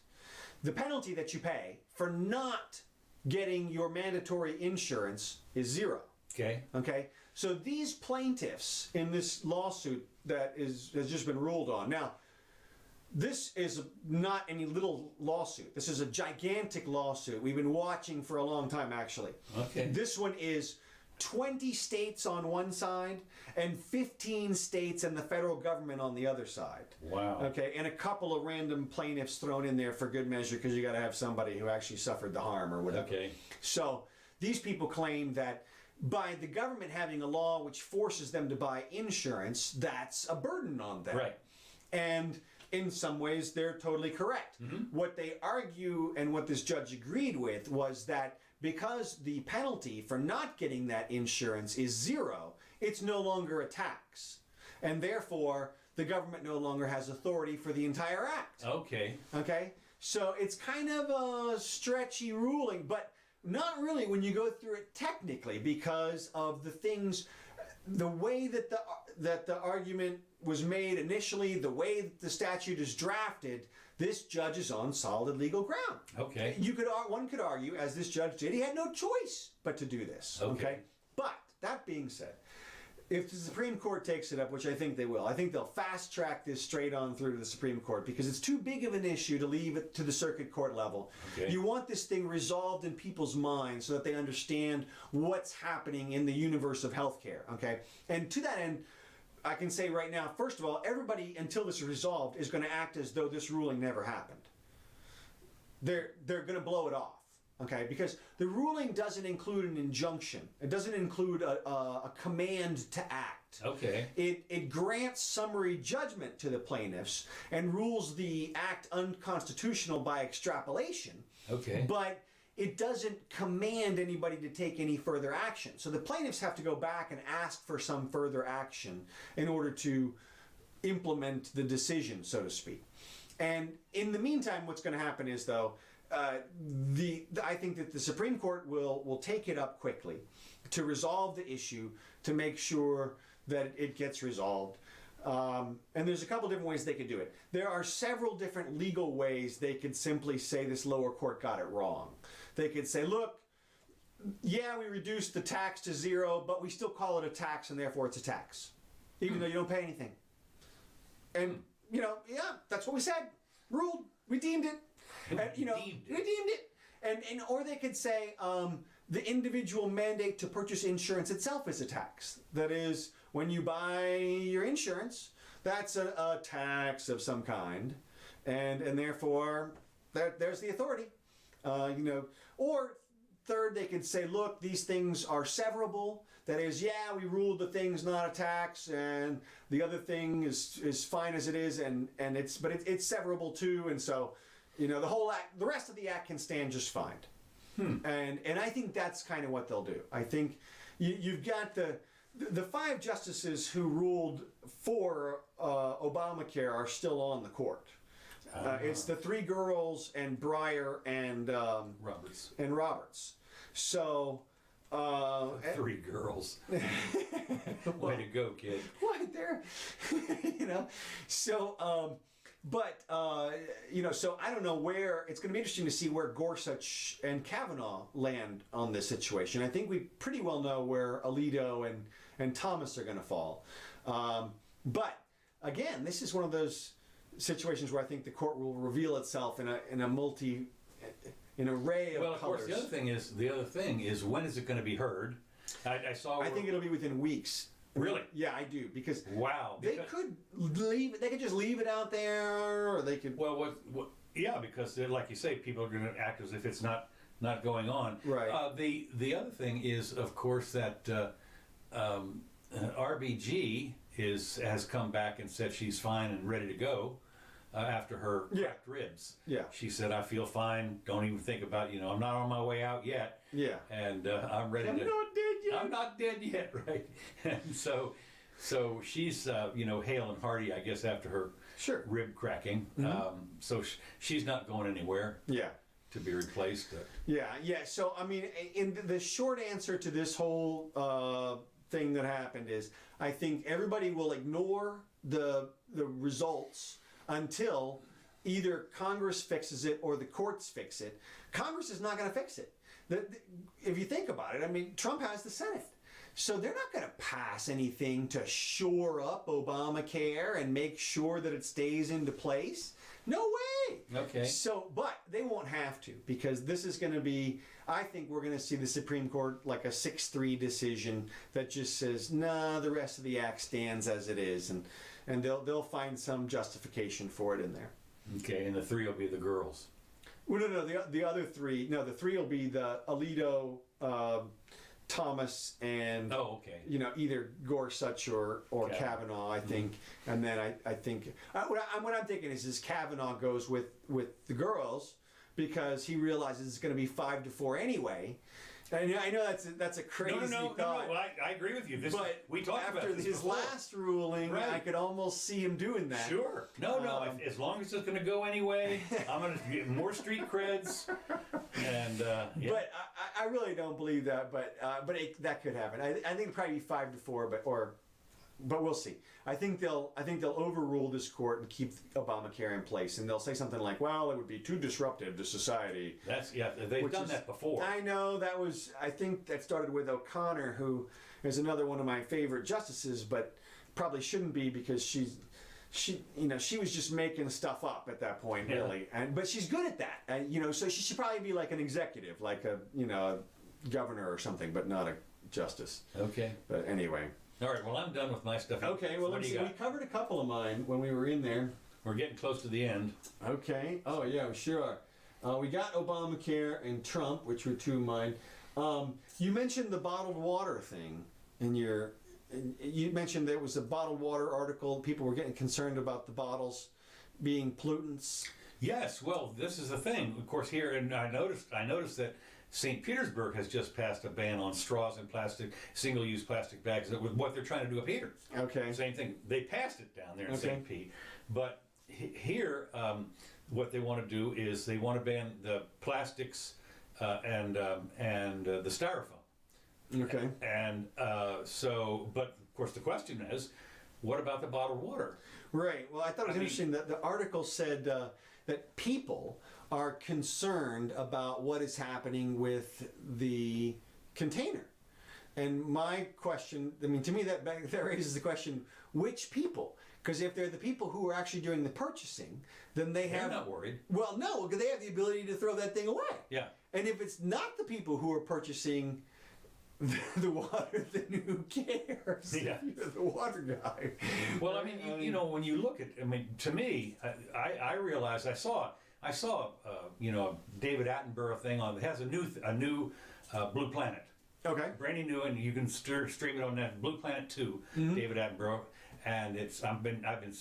the penalty that you pay for not getting your mandatory insurance is zero. Okay. Okay, so these plaintiffs in this lawsuit that has just been ruled on. Now, this is not any little lawsuit. This is a gigantic lawsuit. We've been watching for a long time, actually. Okay. This one is 20 states on one side and 15 states and the federal government on the other side. Wow. Okay, and a couple of random plaintiffs thrown in there for good measure because you got to have somebody who actually suffered the harm or whatever. Okay. So these people claim that by the government having a law which forces them to buy insurance, that's a burden on them. Right. And in some ways, they're totally correct. What they argue and what this judge agreed with was that because the penalty for not getting that insurance is zero, it's no longer a tax. And therefore, the government no longer has authority for the entire act. Okay. Okay? So it's kind of a stretchy ruling, but not really when you go through it technically because of the things, the way that the argument was made initially, the way that the statute is drafted. This judge is on solid legal ground. Okay. One could argue, as this judge did, he had no choice but to do this. Okay. But that being said, if the Supreme Court takes it up, which I think they will, I think they'll fast track this straight on through to the Supreme Court because it's too big of an issue to leave it to the circuit court level. Okay. You want this thing resolved in people's minds so that they understand what's happening in the universe of healthcare. Okay, and to that end, I can say right now, first of all, everybody until this is resolved is going to act as though this ruling never happened. They're going to blow it off. Okay, because the ruling doesn't include an injunction. It doesn't include a command to act. Okay. It grants summary judgment to the plaintiffs and rules the act unconstitutional by extrapolation. Okay. But it doesn't command anybody to take any further action. So the plaintiffs have to go back and ask for some further action in order to implement the decision, so to speak. And in the meantime, what's going to happen is, though, I think that the Supreme Court will take it up quickly to resolve the issue, to make sure that it gets resolved. And there's a couple different ways they could do it. There are several different legal ways they could simply say this lower court got it wrong. They could say, look, yeah, we reduced the tax to 0, but we still call it a tax and therefore it's a tax, even though you don't pay anything. And, yeah, that's what we said. Ruled. We deemed it. And, we deemed it. And or they could say the individual mandate to purchase insurance itself is a tax. That is, when you buy your insurance, that's a tax of some kind, and therefore there's the authority. Or third, they could say, look, these things are severable. That is, yeah, we ruled the thing's not a tax, and the other thing is fine as it is, and it's severable too, and so. The whole act, the rest of the act can stand just fine. And I think that's kind of what they'll do. I think you've got the 5 justices who ruled for Obamacare are still on the court. It's the 3 girls and Breyer and Roberts. And Roberts. So 3 girls. Way to go, kid. What there, So. So I don't know where, it's going to be interesting to see where Gorsuch and Kavanaugh land on this situation. I think we pretty well know where Alito and Thomas are going to fall. But again, this is one of those situations where I think the court will reveal itself in an array of Well, of colors. course, the other thing is when is it going to be heard? I think it'll be within weeks. Really? Yeah, I do, because wow, they could just leave it out there, or they could. Well, because like you say, people are going to act as if it's not going on. Right. The other thing is, of course, that RBG has come back and said she's fine and ready to go after her cracked ribs. Yeah. She said, "I feel fine. Don't even think about I'm not on my way out yet. Yeah. And I'm ready to." I'm not dead yet, right? And so she's hale and hearty, I guess, after her rib cracking. So she's not going anywhere. Yeah. To be replaced. Yeah. So I mean, in the short answer to this whole thing that happened is, I think everybody will ignore the results until either Congress fixes it or the courts fix it. Congress is not going to fix it. If you think about it, I mean, Trump has the Senate. So they're not going to pass anything to shore up Obamacare and make sure that it stays into place. No way. Okay. So, but they won't have to, because this is going to be, I think we're going to see the Supreme Court like a 6-3 decision that just says, nah, the rest of the act stands as it is. And they'll find some justification for it in there. Okay, and the 3 will be the girls. Well, no, the other 3. No, the 3 will be the Alito, Thomas, and either Gorsuch or Kavanaugh, I think. And then I think what I'm thinking is Kavanaugh goes with the girls because he realizes it's going to be 5-4 anyway. And I know that's a crazy thought. No. Well, I agree with you. We talked about this after his before. last ruling, right. I could almost see him doing that. Sure. No. As long as it's going to go anyway, I'm going to get more street creds. And But I really don't believe that. But that could happen. I think it'd probably be 5-4, but we'll see. I think they'll overrule this court and keep Obamacare in place, and they'll say something like, "Well, it would be too disruptive to society." They've done that before. I know I think that started with O'Connor, who is another one of my favorite justices, but probably shouldn't be because she was just making stuff up at that point, really. But she's good at that, so she should probably be like an executive, like a governor or something, but not a justice. Okay. But anyway. All right. Well, I'm done with my stuff. Okay. Well, what do you we got? covered a couple of mine when we were in there. We're getting close to the end. Okay. Oh yeah, we sure are. We got Obamacare and Trump, which were two of mine. You mentioned the bottled water thing you mentioned there was a bottled water article. People were getting concerned about the bottles being pollutants. Yes. Well, this is the thing. Of course, here, and I noticed that St. Petersburg has just passed a ban on straws and plastic, single-use plastic bags. With what they're trying to do up here. Okay. Same thing. They passed it down there in St. Pete, but here, what they want to do is they want to ban the plastics and the styrofoam. Okay. And but of course the question is, what about the bottled water? Right. Well, I thought it was interesting that the article said that people are concerned about what is happening with the container. And my question, to me that raises the question, which people? Because if they're the people who are actually doing the purchasing, then they're not worried. Well, no, because they have the ability to throw that thing away. Yeah. And if it's not the people who are purchasing the water, then who cares? Yeah. You're the water guy. Well, when you look at, to me, I realized I saw a David Attenborough thing on. It has a new Blue Planet. Okay. Brand new, and you can stream it on that Blue Planet 2, David Attenborough, and I've been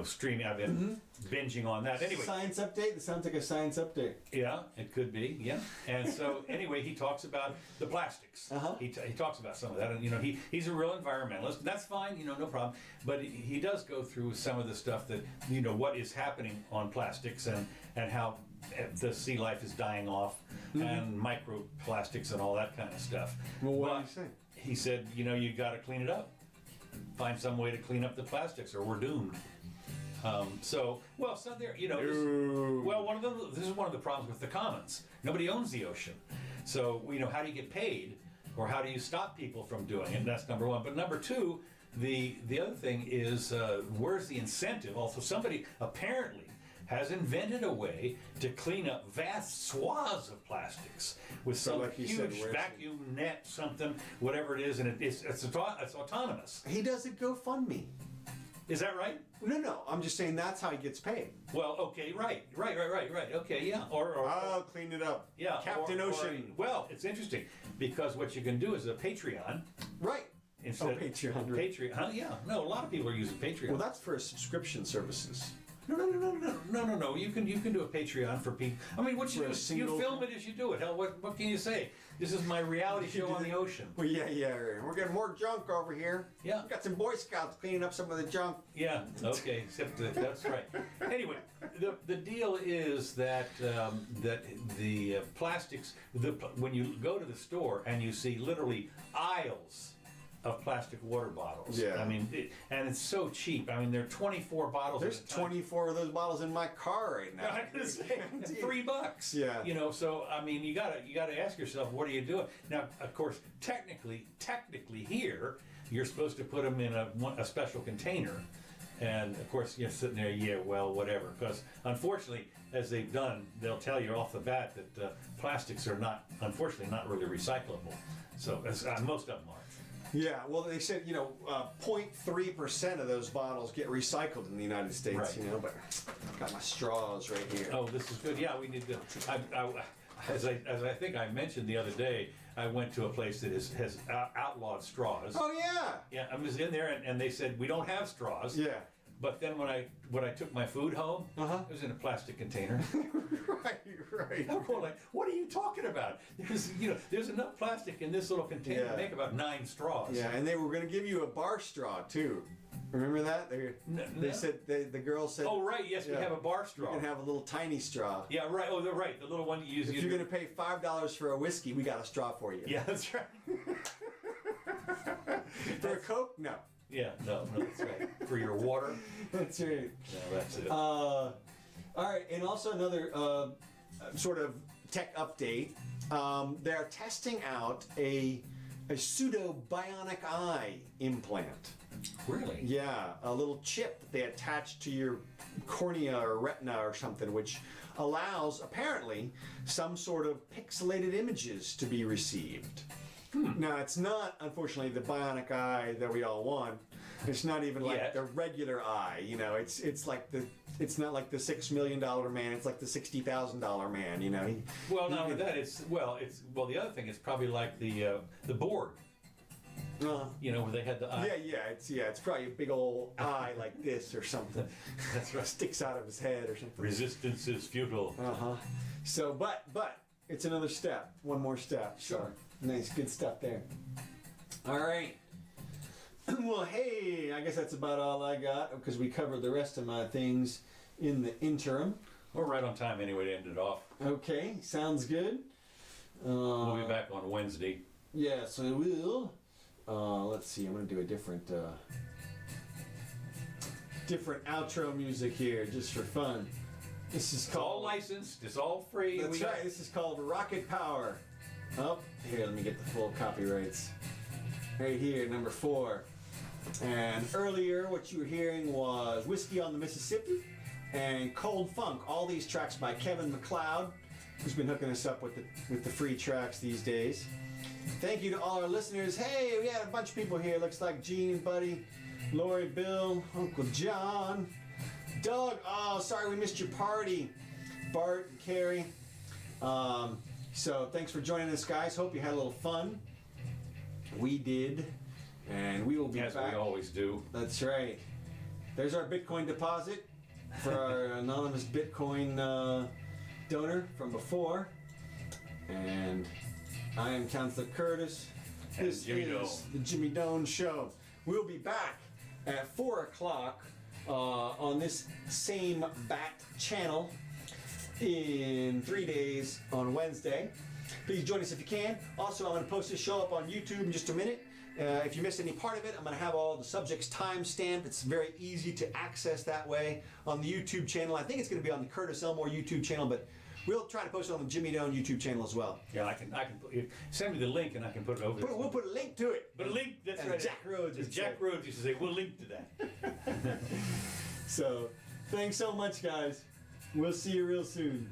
streaming. I've been binging on that. Anyway, Science update. That sounds like a science update. Yeah, it could be. Yeah, and so anyway, he talks about the plastics. He talks about some of that, and he's a real environmentalist. That's fine, no problem. But he does go through some of the stuff that what is happening on plastics and how the sea life is dying off and microplastics and all that kind of stuff. Well, what did he say? He said, you got to clean it up. Find some way to clean up the plastics, or we're doomed. So there, this is one of the problems with the commons. Nobody owns the ocean. So, how do you get paid, or how do you stop people from doing it? And that's number one. But number two, the other thing is, where's the incentive? Also, somebody apparently has invented a way to clean up vast swaths of plastics with some huge vacuum net, something, whatever it is, and it's autonomous. He does a GoFundMe. Is that right? No. I'm just saying that's how he gets paid. Well, okay, right. Okay, yeah. Or I'll clean it up. Yeah, Captain Ocean. Well, it's interesting because what you can do is a Patreon. Right. Instead Patreon. Patreon. Yeah. No, a lot of people are using Patreon. Well, that's for subscription services. No. You can do a Patreon for people. What you do, you film it as you do it. Hell, what can you say? This is my reality show on the ocean. Well, yeah. We're getting more junk over here. Yeah. We got some Boy Scouts cleaning up some of the junk. Yeah. Okay. Except that's right. Anyway, the deal is that the plastics. When you go to the store and you see literally aisles of plastic water bottles. Yeah. And it's so cheap. There are 24 bottles. There's 24 of those bottles in my car right now. I'm gonna say $3. Yeah. So you gotta ask yourself, what are you doing? Now, of course, technically here, you're supposed to put them in a special container. And of course, you're sitting there, whatever. Because unfortunately, as they've done, they'll tell you off the bat that plastics are unfortunately not really recyclable. So most of them aren't. Yeah, well, they said 0.3% of those bottles get recycled in the United States. Right. But I've got my straws right here. Oh, this is good. Yeah, we need to. As I think I mentioned the other day, I went to a place that has outlawed straws. Oh yeah. Yeah, I was in there and they said we don't have straws. Yeah. But then when I took my food home, it was in a plastic container. Right. I'm going like, what are you talking about? There's enough plastic in this little container to make about 9 straws. Yeah, and they were going to give you a bar straw too. Remember that? They said the girl said. Oh right, yes, we have a bar straw. You can have a little tiny straw. Yeah, right. Oh, they're right. The little one you use. If you're going to pay $5 for a whiskey, we got a straw for you. Yeah, that's right. For a Coke, No. Yeah, no, that's right. For your water. That's right. No, that's it. All right, and also another sort of tech update. They're testing out a pseudo bionic eye implant. Really? Yeah, a little chip that they attach to your cornea or retina or something, which allows apparently some sort of pixelated images to be received. Now, it's not, unfortunately, the bionic eye that we all want. It's not even like Yet. the regular eye. You know, it's like it's not like the $6 million man. It's like the $60,000 man. You know. Well, not only that, the other thing is probably like the Borg. You know, where they had the eye. It's probably a big old eye like this or something. That's right. Sticks out of his head or something. Resistance is futile. So, but it's another step, one more step. Sure. So, nice, good stuff there. All right. Well, hey, I guess that's about all I got because we covered the rest of my things in the interim. We're right on time anyway to end it off. Okay, sounds good. We'll be back on Wednesday. Yes, I will. Let's see. I'm gonna do a different outro music here, just for fun. This is It's all called. licensed. It's all free. That's right. This is called Rocket Power. Oh, here. Let me get the full copyrights. Right here, number 4. And earlier, what you were hearing was Whiskey on the Mississippi and Cold Funk. All these tracks by Kevin MacLeod, who's been hooking us up with the free tracks these days. Thank you to all our listeners. Hey, we had a bunch of people here. Looks like Gene, Buddy, Lori, Bill, Uncle John, Doug. Oh, sorry we missed your party. Bart and Carrie. So thanks for joining us, guys. Hope you had a little fun. We did. And we will be As back. we always do. That's right. There's our Bitcoin deposit for our anonymous Bitcoin donor from before. And I am Counselor Curtis. And This Jimmy is Doan. the Jimmy Doan Show. We'll be back at 4 o'clock on this same bat channel in 3 days on Wednesday. Please join us if you can. Also, I'm going to post this show up on YouTube in just a minute. If you missed any part of it, I'm going to have all the subjects time-stamped. It's very easy to access that way on the YouTube channel. I think it's going to be on the Curtis Elmore YouTube channel, but we'll try to post it on the Jimmy Doan YouTube channel as well. Yeah, I can send me the link and I can put it over there. We'll put a link to it. But a link, that's And right. Jack Rhodes As would Jack say. Rhodes used to say, we'll link to that. So, thanks so much, guys. We'll see you real soon.